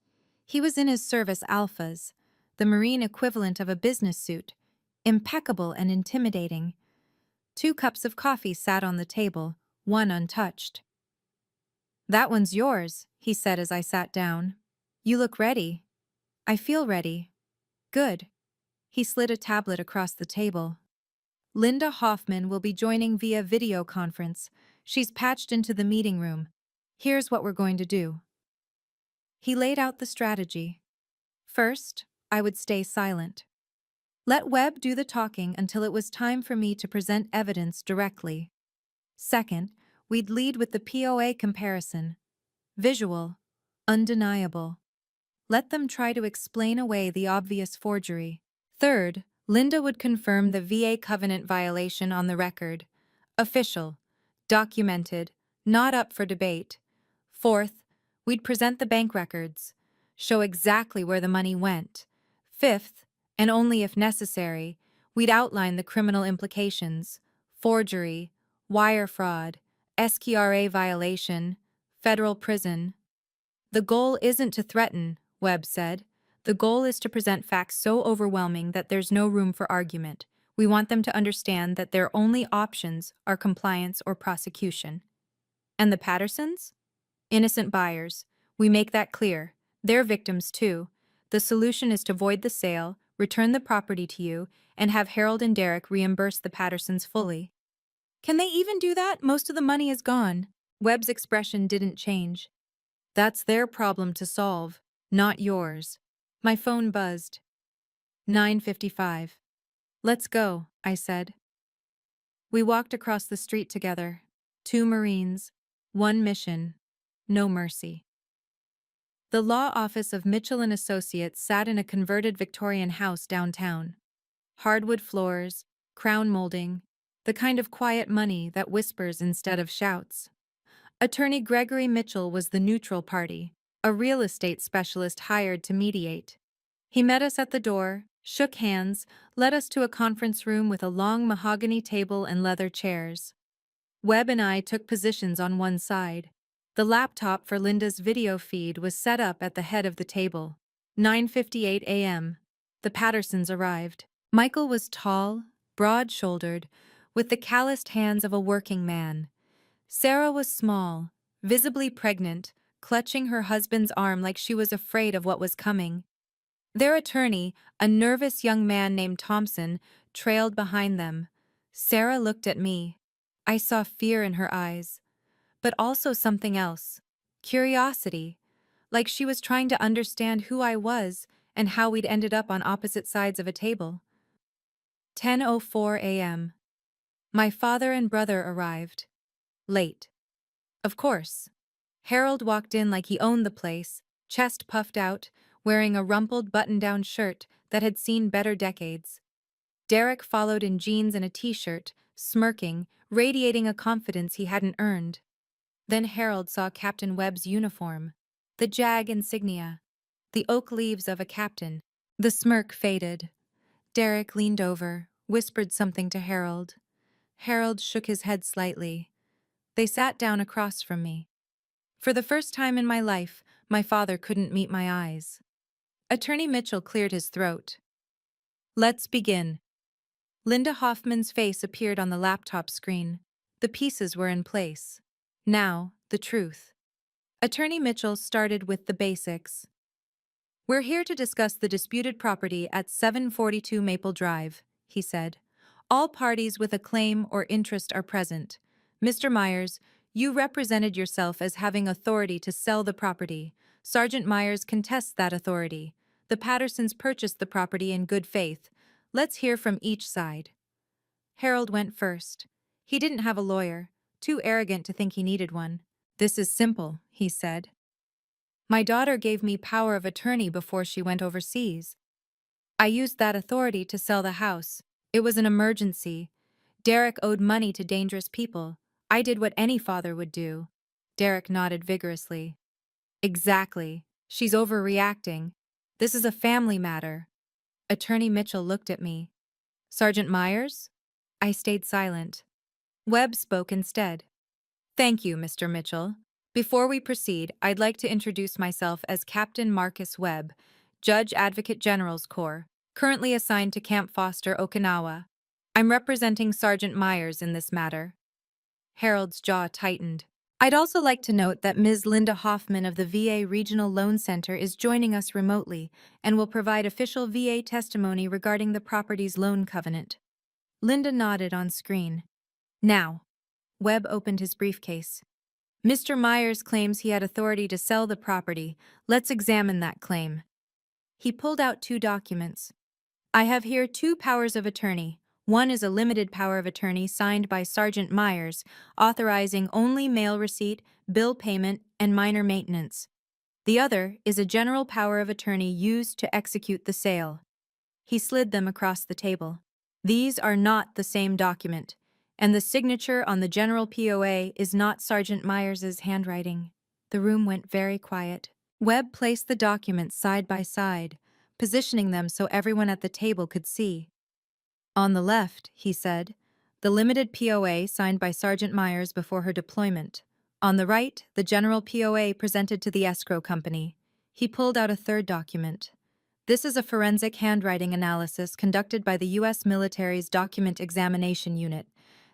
He was in his service alphas, the Marine equivalent of a business suit, impeccable and intimidating. 2 cups of coffee sat on the table, one untouched. "That one's yours," he said as I sat down. "You look ready." "I feel ready." "Good." He slid a tablet across the table. "Linda Hoffman will be joining via video conference. She's patched into the meeting room. Here's what we're going to do." He laid out the strategy. First, I would stay silent. Let Webb do the talking until it was time for me to present evidence directly. Second, we'd lead with the POA comparison. Visual, undeniable. Let them try to explain away the obvious forgery. Third, Linda would confirm the VA covenant violation on the record. Official, documented, not up for debate. Fourth, we'd present the bank records, show exactly where the money went. Fifth, and only if necessary, we'd outline the criminal implications: forgery, wire fraud, SQRA violation, federal prison. "The goal isn't to threaten," Webb said. "The goal is to present facts so overwhelming that there's no room for argument. We want them to understand that their only options are compliance or prosecution." "And the Pattersons?" "Innocent buyers. We make that clear. They're victims too. The solution is to void the sale, return the property to you, and have Harold and Derek reimburse the Pattersons fully." "Can they even do that? Most of the money is gone." Webb's expression didn't change. "That's their problem to solve, not yours." My phone buzzed. 9:55. "Let's go," I said. We walked across the street together. 2 Marines, 1 mission, no mercy. The law office of Mitchell and Associates sat in a converted Victorian house downtown. Hardwood floors, crown molding, the kind of quiet money that whispers instead of shouts. Attorney Gregory Mitchell was the neutral party, a real estate specialist hired to mediate. He met us at the door, shook hands, led us to a conference room with a long mahogany table and leather chairs. Webb and I took positions on one side. The laptop for Linda's video feed was set up at the head of the table. 9:58 a.m. The Pattersons arrived. Michael was tall, broad-shouldered, with the calloused hands of a working man. Sarah was small, visibly pregnant, clutching her husband's arm like she was afraid of what was coming. Their attorney, a nervous young man named Thompson, trailed behind them. Sarah looked at me. I saw fear in her eyes, but also something else: curiosity, like she was trying to understand who I was and how we'd ended up on opposite sides of a table. 10:04 a.m. My father and brother arrived. Late. Of course. Harold walked in like he owned the place, chest puffed out, wearing a rumpled button-down shirt that had seen better decades. Derek followed in jeans and a t-shirt, smirking, radiating a confidence he hadn't earned. Then Harold saw Captain Webb's uniform, the JAG insignia, the oak leaves of a captain. The smirk faded. Derek leaned over, whispered something to Harold. Harold shook his head slightly. They sat down across from me. For the first time in my life, my father couldn't meet my eyes. Attorney Mitchell cleared his throat. "Let's begin." Linda Hoffman's face appeared on the laptop screen. The pieces were in place. Now, the truth. Attorney Mitchell started with the basics. "We're here to discuss the disputed property at 742 Maple Drive," he said. "All parties with a claim or interest are present. Mr. Myers, you represented yourself as having authority to sell the property. Sergeant Myers contests that authority. The Pattersons purchased the property in good faith. Let's hear from each side." Harold went first. He didn't have a lawyer, too arrogant to think he needed one. "This is simple," he said. "My daughter gave me power of attorney before she went overseas. I used that authority to sell the house. It was an emergency. Derek owed money to dangerous people. I did what any father would do." Derek nodded vigorously. "Exactly. She's overreacting." This is a family matter. Attorney Mitchell looked at me. Sergeant Myers? I stayed silent. Webb spoke instead. Thank you, Mr. Mitchell. Before we proceed, I'd like to introduce myself as Captain Marcus Webb, Judge Advocate General's Corps, currently assigned to Camp Foster, Okinawa. I'm representing Sergeant Myers in this matter. Harold's jaw tightened. I'd also like to note that Ms. Linda Hoffman of the VA Regional Loan Center is joining us remotely and will provide official VA testimony regarding the property's loan covenant. Linda nodded on screen. Now, Webb opened his briefcase. Mr. Myers claims he had authority to sell the property. Let's examine that claim. He pulled out 2 documents. I have here 2 powers of attorney. One is a limited power of attorney signed by Sergeant Myers, authorizing only mail receipt, bill payment, and minor maintenance. The other is a general power of attorney used to execute the sale. He slid them across the table. These are not the same document, and the signature on the general POA is not Sergeant Myers's handwriting. The room went very quiet. Webb placed the documents side by side, positioning them so everyone at the table could see. On the left, he said, the limited POA signed by Sergeant Myers before her deployment. On the right, the general POA presented to the escrow company. He pulled out a 3rd document. This is a forensic handwriting analysis conducted by the U.S. military's Document Examination Unit.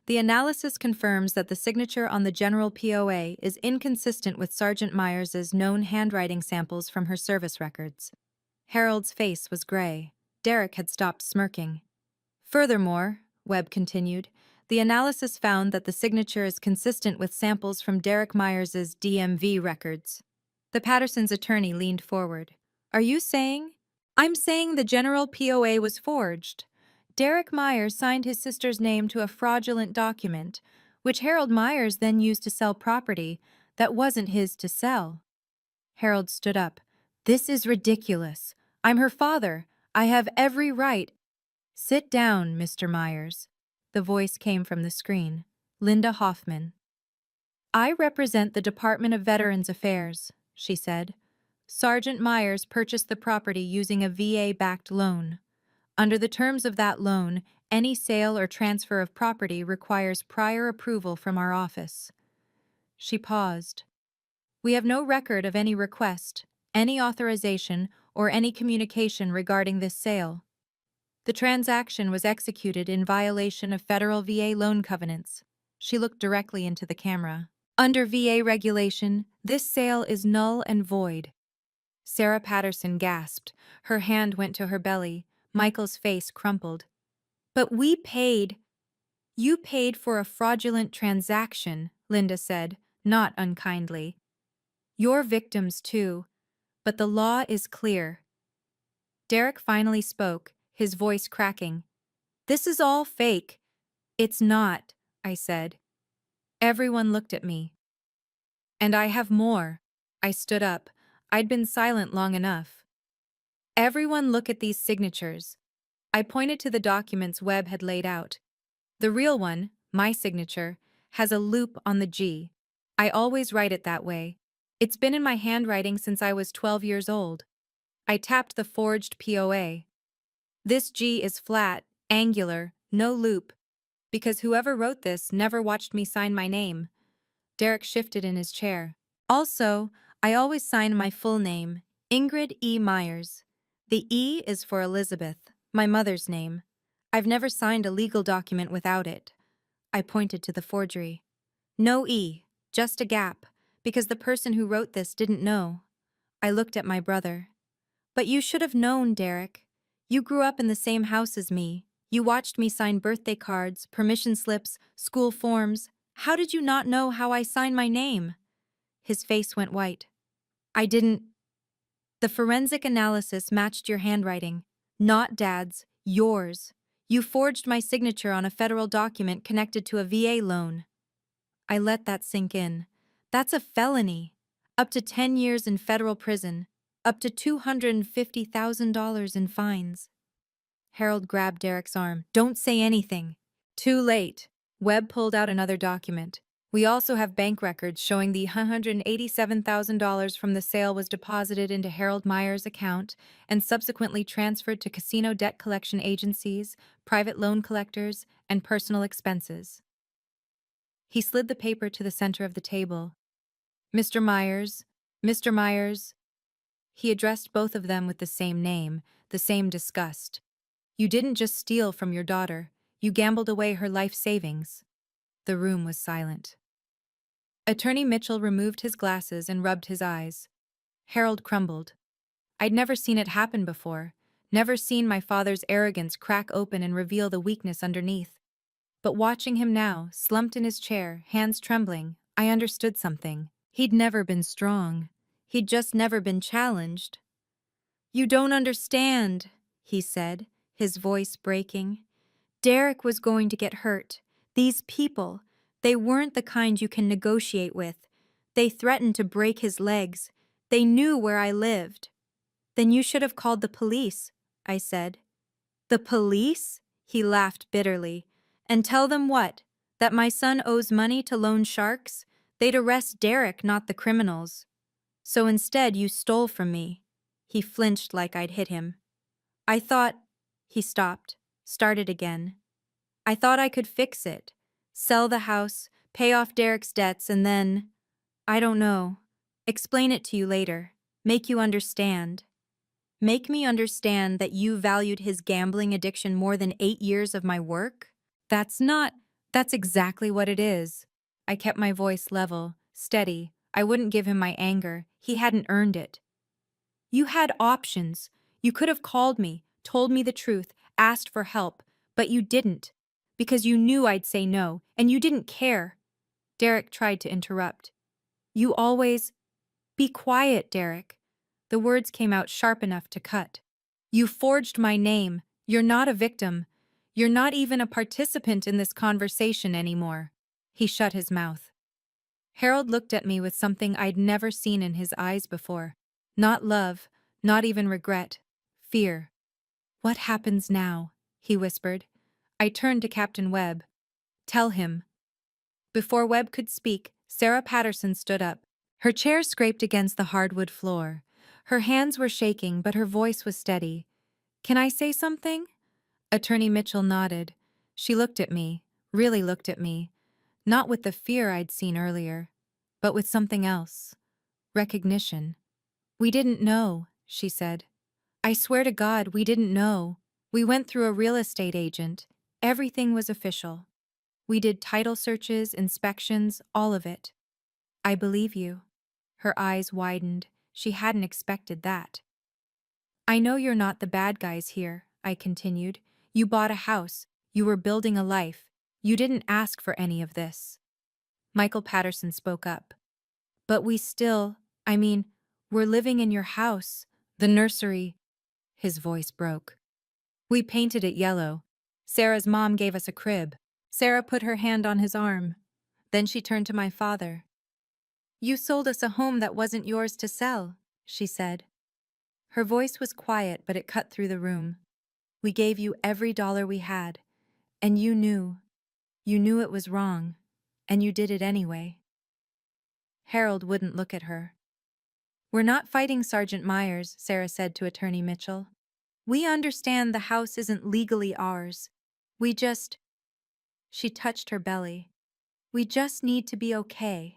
The analysis confirms that the signature on the general POA is inconsistent with Sergeant Myers's known handwriting samples from her service records. Harold's face was gray. Derek had stopped smirking. Furthermore, Webb continued, the analysis found that the signature is consistent with samples from Derek Myers's DMV records. The Patterson's attorney leaned forward. Are you saying? I'm saying the general POA was forged. Derek Myers signed his sister's name to a fraudulent document, which Harold Myers then used to sell property that wasn't his to sell. Harold stood up. This is ridiculous. I'm her father. I have every right. Sit down, Mr. Myers. The voice came from the screen. Linda Hoffman. I represent the Department of Veterans Affairs, she said. Sergeant Myers purchased the property using a VA-backed loan. Under the terms of that loan, any sale or transfer of property requires prior approval from our office. She paused. We have no record of any request, any authorization, or any communication regarding this sale. The transaction was executed in violation of federal VA loan covenants. She looked directly into the camera. Under VA regulation, this sale is null and void. Sarah Patterson gasped. Her hand went to her belly. Michael's face crumpled. But we paid. You paid for a fraudulent transaction, Linda said, not unkindly. You're victims too, but the law is clear. Derek finally spoke, his voice cracking. This is all fake. It's not, I said. Everyone looked at me. And I have more. I stood up. I'd been silent long enough. Everyone look at these signatures. I pointed to the documents Webb had laid out. The real one, my signature, has a loop on the G. I always write it that way. It's been in my handwriting since I was 12 years old. I tapped the forged POA. This G is flat, angular, no loop, because whoever wrote this never watched me sign my name. Derek shifted in his chair. Also, I always sign my full name, Ingrid E. Myers. The E is for Elizabeth, my mother's name. I've never signed a legal document without it. I pointed to the forgery. No E, just a gap, because the person who wrote this didn't know. I looked at my brother. But you should have known, Derek. You grew up in the same house as me. You watched me sign birthday cards, permission slips, school forms. How did you not know how I sign my name? His face went white. I didn't. The forensic analysis matched your handwriting. Not Dad's, yours. You forged my signature on a federal document connected to a VA loan. I let that sink in. That's a felony. Up to 10 years in federal prison. Up to $250,000 in fines. Harold grabbed Derek's arm. Don't say anything. Too late. Webb pulled out another document. We also have bank records showing the $187,000 from the sale was deposited into Harold Meyer's account and subsequently transferred to casino debt collection agencies, private loan collectors, and personal expenses. He slid the paper to the center of the table. Mr. Myers, Mr. Myers. He addressed both of them with the same name, the same disgust. You didn't just steal from your daughter, you gambled away her life savings. The room was silent. Attorney Mitchell removed his glasses and rubbed his eyes. Harold crumbled. I'd never seen it happen before, never seen my father's arrogance crack open and reveal the weakness underneath. But watching him now, slumped in his chair, hands trembling, I understood something. He'd never been strong. He'd just never been challenged. You don't understand, he said, his voice breaking. Derek was going to get hurt. These people, they weren't the kind you can negotiate with. They threatened to break his legs. They knew where I lived. Then you should have called the police, I said. The police? He laughed bitterly. And tell them what? That my son owes money to loan sharks? They'd arrest Derek, not the criminals. So instead you stole from me. He flinched like I'd hit him. I thought... He stopped, started again. I thought I could fix it. Sell the house, pay off Derek's debts, and then... I don't know. Explain it to you later. Make you understand. Make me understand that you valued his gambling addiction more than 8 years of my work? That's exactly what it is. I kept my voice level, steady. I wouldn't give him my anger. He hadn't earned it. You had options. You could have called me, told me the truth, asked for help, but you didn't. Because you knew I'd say no, and you didn't care. Derek tried to interrupt. You always... Be quiet, Derek. The words came out sharp enough to cut. You forged my name. You're not a victim. You're not even a participant in this conversation anymore. He shut his mouth. Harold looked at me with something I'd never seen in his eyes before. Not love, not even regret. Fear. What happens now? He whispered. I turned to Captain Webb. Tell him. Before Webb could speak, Sarah Patterson stood up. Her chair scraped against the hardwood floor. Her hands were shaking, but her voice was steady. Can I say something? Attorney Mitchell nodded. She looked at me, really looked at me. Not with the fear I'd seen earlier, but with something else. Recognition. We didn't know, she said. I swear to God, we didn't know. We went through a real estate agent. Everything was official. We did title searches, inspections, all of it. I believe you. Her eyes widened. She hadn't expected that. I know you're not the bad guys here, I continued. You bought a house. You were building a life. You didn't ask for any of this. Michael Patterson spoke up. But we're living in your house. The nursery. His voice broke. We painted it yellow. Sarah's mom gave us a crib. Sarah put her hand on his arm. Then she turned to my father. You sold us a home that wasn't yours to sell, she said. Her voice was quiet, but it cut through the room. We gave you every dollar we had, and you knew. You knew it was wrong, and you did it anyway. Harold wouldn't look at her. We're not fighting Sergeant Myers, Sarah said to Attorney Mitchell. We understand the house isn't legally ours. She touched her belly. We just need to be okay.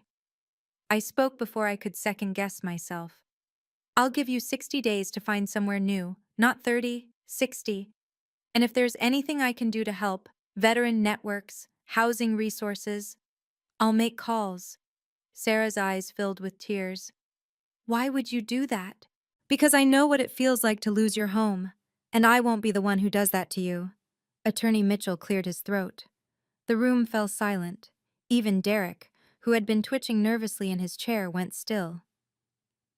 I spoke before I could second-guess myself. I'll give you 60 days to find somewhere new, not 30, 60. And if there's anything I can do to help, veteran networks, housing resources, I'll make calls. Sarah's eyes filled with tears. Why would you do that? Because I know what it feels like to lose your home, and I won't be the one who does that to you. Attorney Mitchell cleared his throat. The room fell silent. Even Derek, who had been twitching nervously in his chair, went still.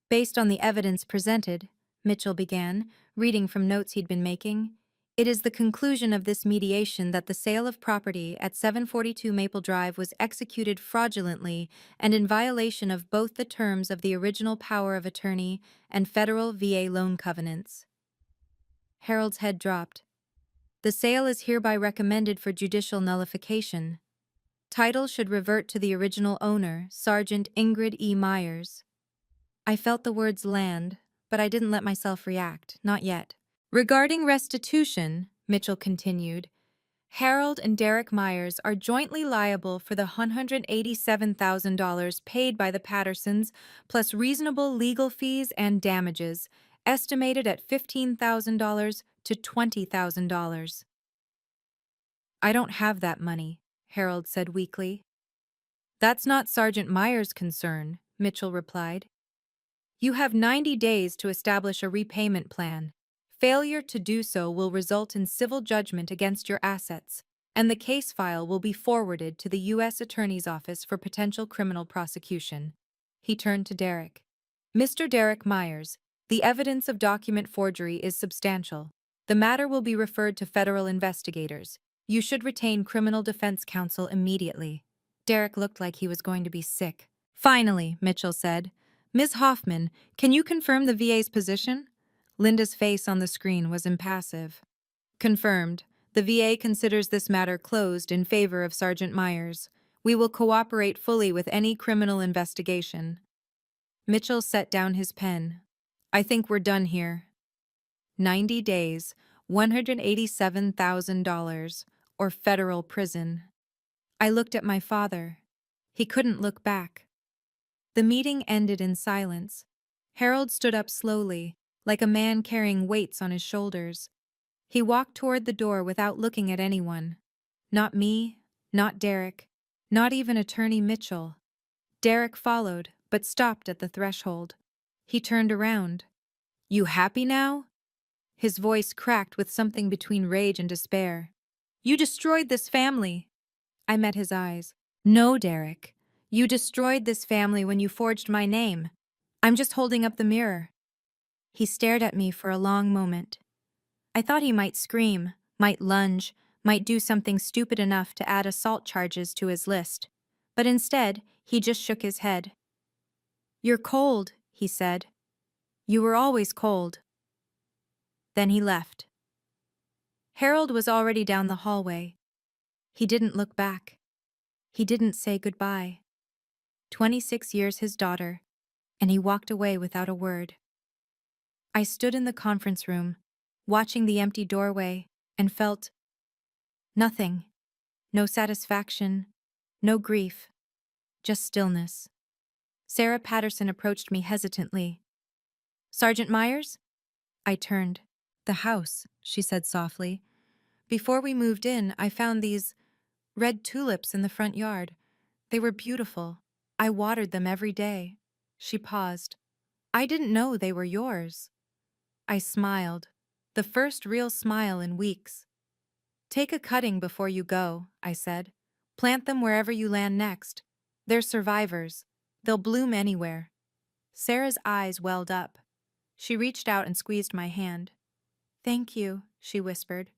Based on the evidence presented, Mitchell began, reading from notes he'd been making, it is the conclusion of this mediation that the sale of property at 742 Maple Drive was executed fraudulently and in violation of both the terms of the original power of attorney and federal VA loan covenants. Harold's head dropped. The sale is hereby recommended for judicial nullification. Title should revert to the original owner, Sergeant Ingrid E. Myers. I felt the words land, but I didn't let myself react, not yet. Regarding restitution, Mitchell continued, Harold and Derek Myers are jointly liable for the $187,000 paid by the Pattersons, plus reasonable legal fees and damages, estimated at $15,000 to $20,000. I don't have that money, Harold said weakly. That's not Sergeant Myers' concern, Mitchell replied. You have 90 days to establish a repayment plan. Failure to do so will result in civil judgment against your assets, and the case file will be forwarded to the U.S. Attorney's Office for potential criminal prosecution. He turned to Derek. Mr. Derek Myers, the evidence of document forgery is substantial. The matter will be referred to federal investigators. You should retain criminal defense counsel immediately. Derek looked like he was going to be sick. Finally, Mitchell said, Ms. Hoffman, can you confirm the VA's position? Linda's face on the screen was impassive. Confirmed. The VA considers this matter closed in favor of Sergeant Myers. We will cooperate fully with any criminal investigation. Mitchell set down his pen. I think we're done here. 90 days, $187,000, or federal prison. I looked at my father. He couldn't look back. The meeting ended in silence. Harold stood up slowly, like a man carrying weights on his shoulders. He walked toward the door without looking at anyone. Not me, not Derek, not even Attorney Mitchell. Derek followed, but stopped at the threshold. He turned around. You happy now? His voice cracked with something between rage and despair. You destroyed this family. I met his eyes. No, Derek. You destroyed this family when you forged my name. I'm just holding up the mirror. He stared at me for a long moment. I thought he might scream, might lunge, might do something stupid enough to add assault charges to his list. But instead, he just shook his head. You're cold, he said. You were always cold. Then he left. Harold was already down the hallway. He didn't look back. He didn't say goodbye. 26 years his daughter, and he walked away without a word. I stood in the conference room, watching the empty doorway, and felt nothing. No satisfaction, no grief, just stillness. Sarah Patterson approached me hesitantly. Sergeant Myers? I turned. The house, she said softly. Before we moved in, I found these red tulips in the front yard. They were beautiful. I watered them every day. She paused. I didn't know they were yours. I smiled, the first real smile in weeks. Take a cutting before you go, I said. Plant them wherever you land next. They're survivors. They'll bloom anywhere. Sarah's eyes welled up. She reached out and squeezed my hand. Thank you, she whispered,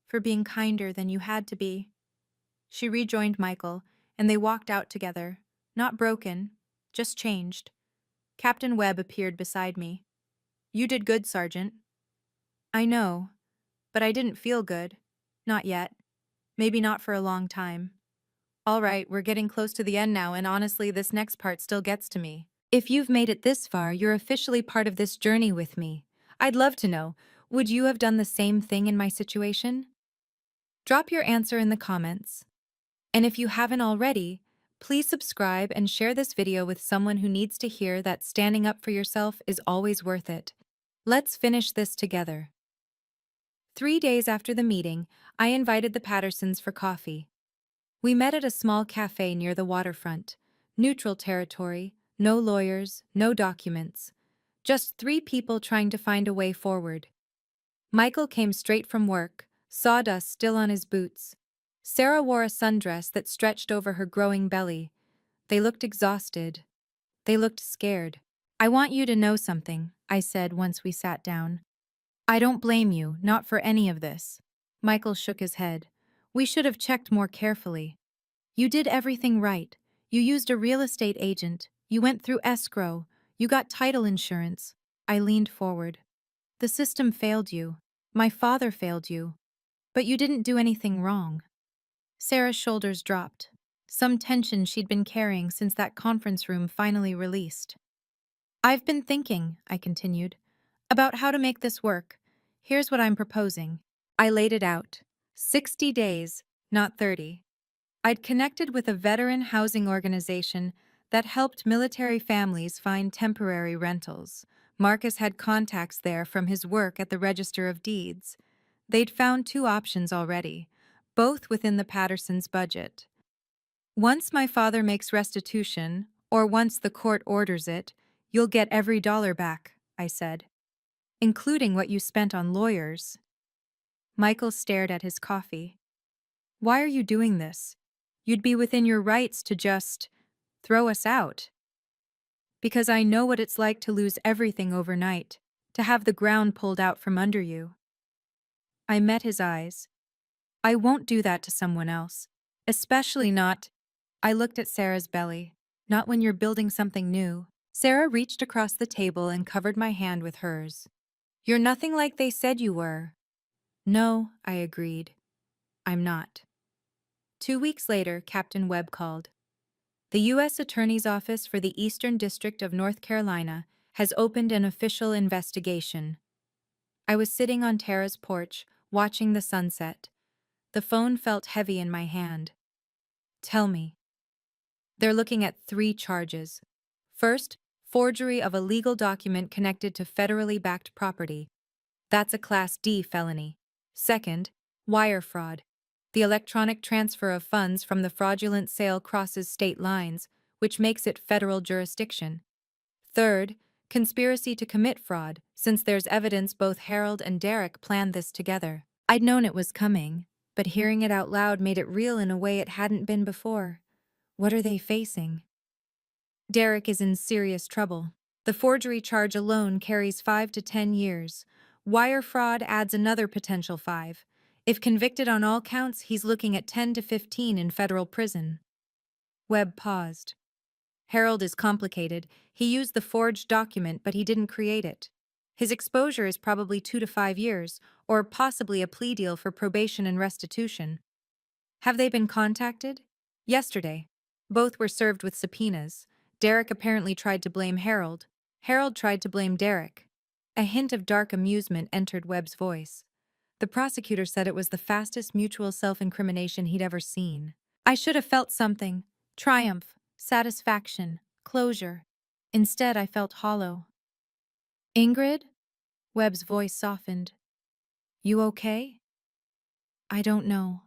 for being kinder than you had to be. She rejoined Michael, and they walked out together, not broken, just changed. Captain Webb appeared beside me. You did good, Sergeant. I know, but I didn't feel good. Not yet. Maybe not for a long time. All right, we're getting close to the end now, and honestly, this next part still gets to me. If you've made it this far, you're officially part of this journey with me. I'd love to know, would you have done the same thing in my situation? Drop your answer in the comments. And if you haven't already, please subscribe and share this video with someone who needs to hear that standing up for yourself is always worth it. Let's finish this together. 3 days after the meeting, I invited the Pattersons for coffee. We met at a small cafe near the waterfront. Neutral territory, no lawyers, no documents. Just 3 people trying to find a way forward. Michael came straight from work, sawdust still on his boots. Sarah wore a sundress that stretched over her growing belly. They looked exhausted. They looked scared. I want you to know something, I said once we sat down. I don't blame you, not for any of this. Michael shook his head. We should have checked more carefully. You did everything right. You used a real estate agent. You went through escrow. You got title insurance. I leaned forward. The system failed you. My father failed you. But you didn't do anything wrong. Sarah's shoulders dropped. some tension she'd been carrying since that conference room finally released. I've been thinking, I continued, about how to make this work. Here's what I'm proposing. I laid it out. 60 days, not 30. I'd connected with a veteran housing organization that helped military families find temporary rentals. Marcus had contacts there from his work at the Register of Deeds. They'd found two options already, both within the Pattersons' budget. Once my father makes restitution, or once the court orders it, you'll get every dollar back, I said, including what you spent on lawyers. Michael stared at his coffee. Why are you doing this? You'd be within your rights to just throw us out. Because I know what it's like to lose everything overnight, to have the ground pulled out from under you. I met his eyes. I won't do that to someone else. Especially not. I looked at Sarah's belly. Not when you're building something new. Sarah reached across the table and covered my hand with hers. You're nothing like they said you were. No, I agreed. I'm not. 2 weeks later, Captain Webb called. The U.S. Attorney's Office for the Eastern District of North Carolina has opened an official investigation. I was sitting on Tara's porch, watching the sunset. The phone felt heavy in my hand. Tell me. They're looking at 3 charges. First, forgery of a legal document connected to federally backed property. That's a Class D felony. Second, wire fraud. The electronic transfer of funds from the fraudulent sale crosses state lines, which makes it federal jurisdiction. Third, conspiracy to commit fraud, since there's evidence both Harold and Derek planned this together. I'd known it was coming, but hearing it out loud made it real in a way it hadn't been before. What are they facing? Derek is in serious trouble. The forgery charge alone carries 5 to 10 years. Wire fraud adds another potential 5. If convicted on all counts, he's looking at 10 to 15 in federal prison. Webb paused. Harold is complicated. He used the forged document, but he didn't create it. His exposure is probably 2 to 5 years, or possibly a plea deal for probation and restitution. Have they been contacted? Yesterday. Both were served with subpoenas. Derek apparently tried to blame Harold. Harold tried to blame Derek. A hint of dark amusement entered Webb's voice. The prosecutor said it was the fastest mutual self-incrimination he'd ever seen. I should have felt something. Triumph, satisfaction, closure. Instead, I felt hollow. Ingrid? Webb's voice softened. You okay? I don't know.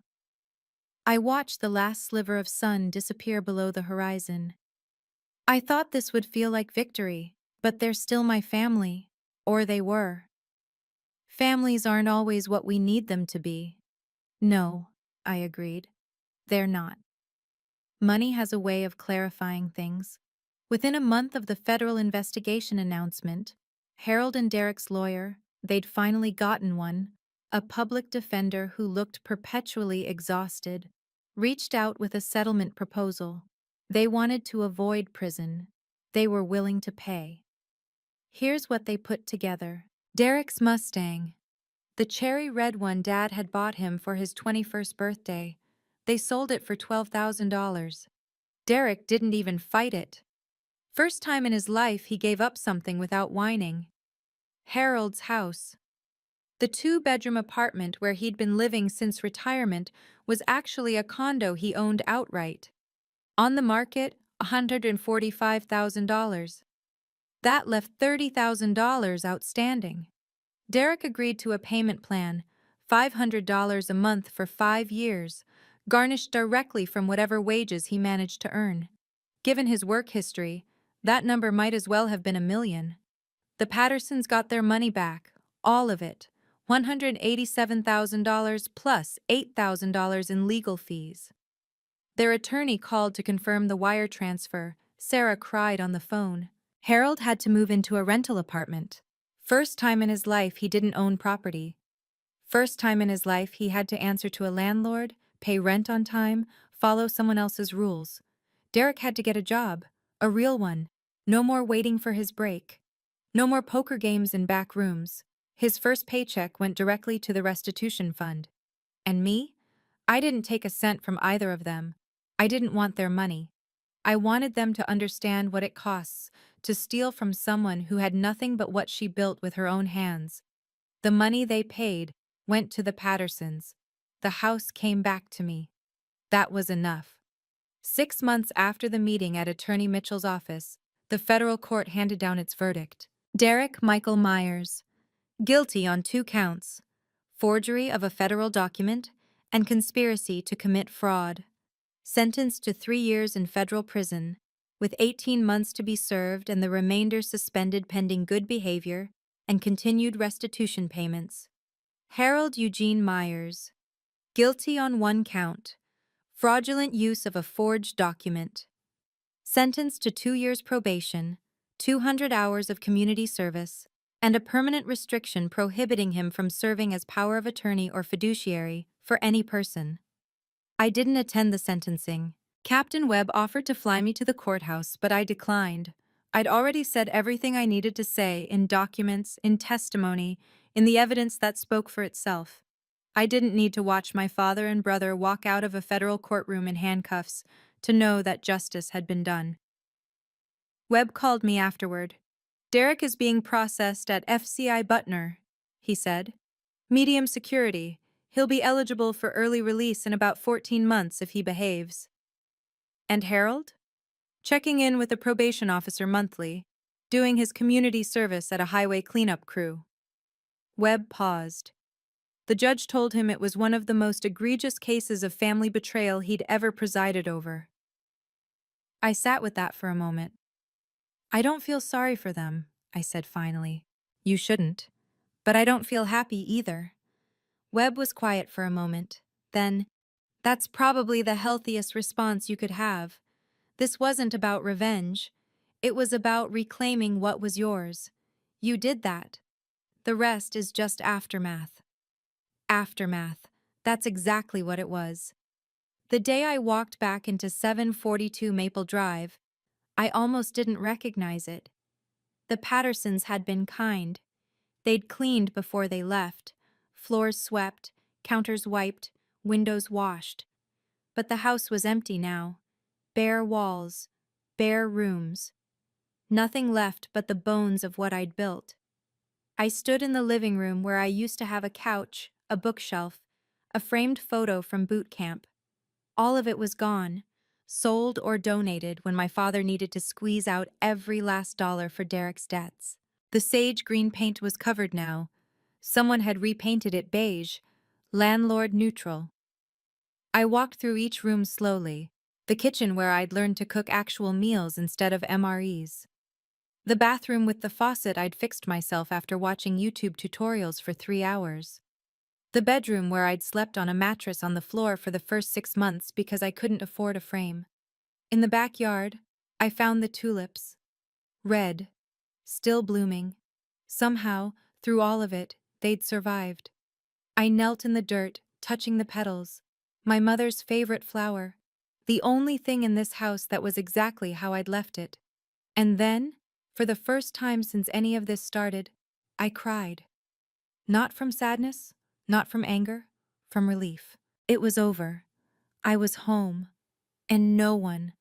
I watched the last sliver of sun disappear below the horizon. I thought this would feel like victory, but they're still my family. Or they were. Families aren't always what we need them to be. No, I agreed. They're not. Money has a way of clarifying things. Within a month of the federal investigation announcement, Harold and Derek's lawyer, they'd finally gotten one, a public defender who looked perpetually exhausted, reached out with a settlement proposal. They wanted to avoid prison. They were willing to pay. Here's what they put together. Derek's Mustang. The cherry red one Dad had bought him for his 21st birthday. They sold it for $12,000. Derek didn't even fight it. First time in his life he gave up something without whining. Harold's house. The 2-bedroom apartment where he'd been living since retirement was actually a condo he owned outright. On the market, $145,000. That left $30,000 outstanding. Derek agreed to a payment plan, $500 a month for 5 years, garnished directly from whatever wages he managed to earn. Given his work history, that number might as well have been $1 million. The Pattersons got their money back, all of it, $187,000 plus $8,000 in legal fees. Their attorney called to confirm the wire transfer. Sarah cried on the phone. Harold had to move into a rental apartment. First time in his life he didn't own property. First time in his life he had to answer to a landlord, pay rent on time, follow someone else's rules. Derek had to get a job, a real one. No more waiting for his break. No more poker games in back rooms. His first paycheck went directly to the restitution fund. And me? I didn't take a cent from either of them. I didn't want their money. I wanted them to understand what it costs to steal from someone who had nothing but what she built with her own hands. The money they paid went to the Pattersons. The house came back to me. That was enough. 6 months after the meeting at Attorney Mitchell's office, the federal court handed down its verdict. Derek Michael Myers, guilty on 2 counts: forgery of a federal document and conspiracy to commit fraud. Sentenced to 3 years in federal prison, with 18 months to be served and the remainder suspended pending good behavior and continued restitution payments. Harold Eugene Myers, guilty on 1 count: fraudulent use of a forged document. Sentenced to 2 years probation, 200 hours of community service, and a permanent restriction prohibiting him from serving as power of attorney or fiduciary for any person. I didn't attend the sentencing. Captain Webb offered to fly me to the courthouse, but I declined. I'd already said everything I needed to say in documents, in testimony, in the evidence that spoke for itself. I didn't need to watch my father and brother walk out of a federal courtroom in handcuffs to know that justice had been done. Webb called me afterward. "Derek is being processed at FCI Butner," he said. "Medium security. He'll be eligible for early release in about 14 months if he behaves." And Harold? Checking in with the probation officer monthly, doing his community service at a highway cleanup crew. Webb paused. The judge told him it was one of the most egregious cases of family betrayal he'd ever presided over. I sat with that for a moment. "I don't feel sorry for them," I said finally. "You shouldn't. But I don't feel happy either." Webb was quiet for a moment. Then, "That's probably the healthiest response you could have. This wasn't about revenge. It was about reclaiming what was yours. You did that. The rest is just aftermath." Aftermath. That's exactly what it was. The day I walked back into 742 Maple Drive, I almost didn't recognize it. The Pattersons had been kind. They'd cleaned before they left. Floors swept, counters wiped, windows washed. But the house was empty now. Bare walls, bare rooms. Nothing left but the bones of what I'd built. I stood in the living room where I used to have a couch, a bookshelf, a framed photo from boot camp. All of it was gone, sold or donated when my father needed to squeeze out every last dollar for Derek's debts. The sage green paint was covered now. Someone had repainted it beige, landlord neutral. I walked through each room slowly, the kitchen where I'd learned to cook actual meals instead of MREs. The bathroom with the faucet I'd fixed myself after watching YouTube tutorials for 3 hours. The bedroom where I'd slept on a mattress on the floor for the first 6 months because I couldn't afford a frame. In the backyard, I found the tulips. Red, still blooming. Somehow, through all of it, they'd survived. I knelt in the dirt, touching the petals. My mother's favorite flower. The only thing in this house that was exactly how I'd left it. And then, for the first time since any of this started, I cried. Not from sadness, not from anger, from relief. It was over. I was home. And no one,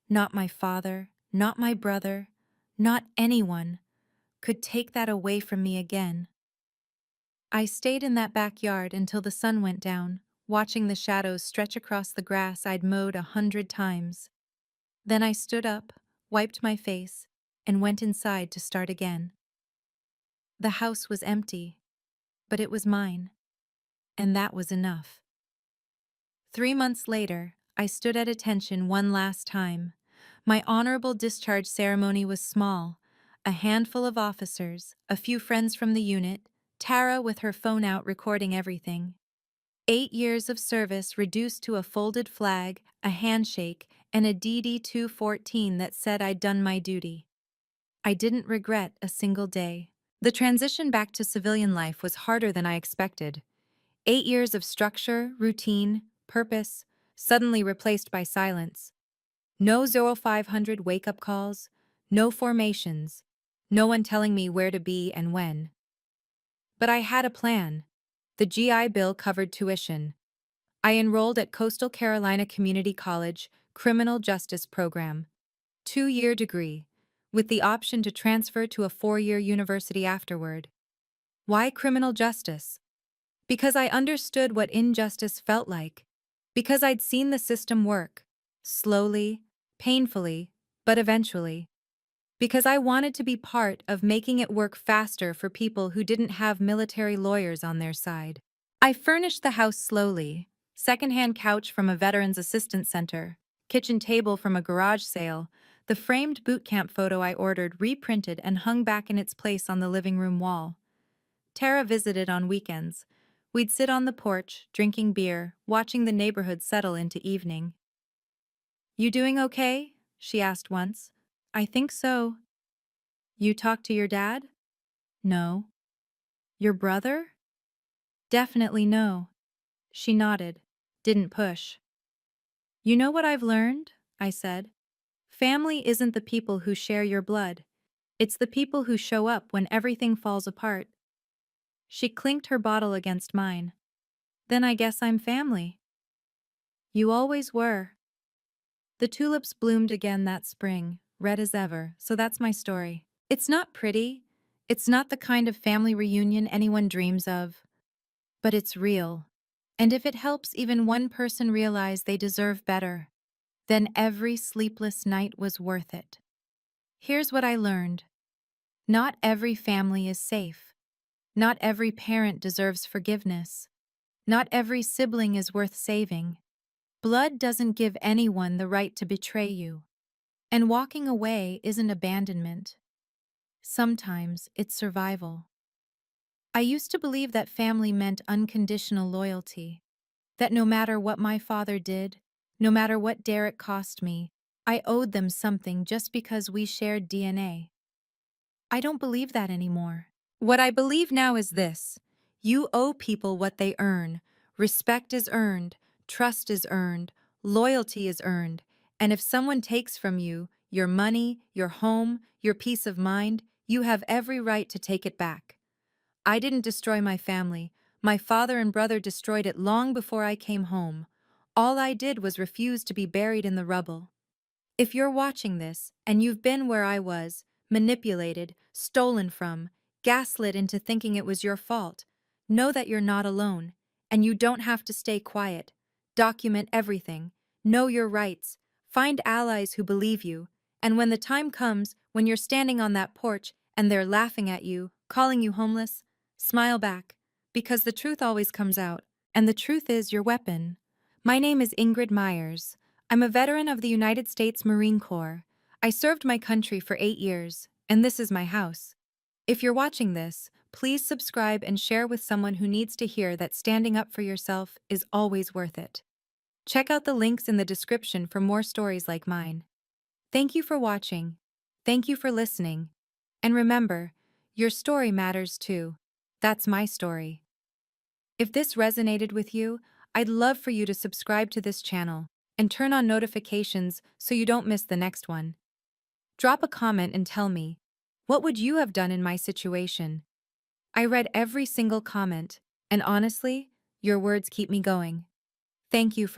not my father, not my brother, not anyone, could take that away from me again. I stayed in that backyard until the sun went down, watching the shadows stretch across the grass I'd mowed 100 times. Then I stood up, wiped my face, and went inside to start again. The house was empty, but it was mine, and that was enough. 3 months later, I stood at attention one last time. My honorable discharge ceremony was small. A handful of officers, a few friends from the unit, Tara with her phone out recording everything. 8 years of service reduced to a folded flag, a handshake, and a DD-214 that said I'd done my duty. I didn't regret a single day. The transition back to civilian life was harder than I expected. 8 years of structure, routine, purpose, suddenly replaced by silence. No 0500 wake-up calls, no formations, no one telling me where to be and when. But I had a plan. The GI Bill covered tuition. I enrolled at Coastal Carolina Community College Criminal Justice Program, 2-year degree, with the option to transfer to a 4-year university afterward. Why criminal justice? Because I understood what injustice felt like. Because I'd seen the system work. Slowly, painfully, but eventually. Because I wanted to be part of making it work faster for people who didn't have military lawyers on their side. I furnished the house slowly. Secondhand couch from a veterans assistance center, kitchen table from a garage sale, the framed boot camp photo I ordered reprinted and hung back in its place on the living room wall. Tara visited on weekends. We'd sit on the porch, drinking beer, watching the neighborhood settle into evening. "You doing okay?" she asked once. "I think so." "You talk to your dad?" "No." "Your brother?" "Definitely no." She nodded, didn't push. "You know what I've learned?" I said. "Family isn't the people who share your blood. It's the people who show up when everything falls apart." She clinked her bottle against mine. "Then I guess I'm family." "You always were." The tulips bloomed again that spring, red as ever, so that's my story. It's not pretty. It's not the kind of family reunion anyone dreams of. But it's real. And if it helps even one person realize they deserve better, then every sleepless night was worth it. Here's what I learned. Not every family is safe. Not every parent deserves forgiveness. Not every sibling is worth saving. Blood doesn't give anyone the right to betray you. And walking away isn't abandonment. Sometimes it's survival. I used to believe that family meant unconditional loyalty. That no matter what my father did, no matter what Derek cost me, I owed them something just because we shared DNA. I don't believe that anymore. What I believe now is this: you owe people what they earn. Respect is earned, trust is earned, loyalty is earned, and if someone takes from you your money, your home, your peace of mind, you have every right to take it back. I didn't destroy my family. My father and brother destroyed it long before I came home. All I did was refuse to be buried in the rubble. If you're watching this, and you've been where I was, manipulated, stolen from, gaslit into thinking it was your fault, know that you're not alone, and you don't have to stay quiet. Document everything. Know your rights. Find allies who believe you. And when the time comes, when you're standing on that porch and they're laughing at you, calling you homeless, smile back, because the truth always comes out, and the truth is your weapon. My name is Ingrid Myers. I'm a veteran of the United States Marine Corps. I served my country for 8 years, and this is my house. If you're watching this, please subscribe and share with someone who needs to hear that standing up for yourself is always worth it. Check out the links in the description for more stories like mine. Thank you for watching. Thank you for listening. And remember, your story matters too. That's my story. If this resonated with you, I'd love for you to subscribe to this channel and turn on notifications so you don't miss the next one. Drop a comment and tell me, what would you have done in my situation? I read every single comment, and honestly, your words keep me going. Thank you for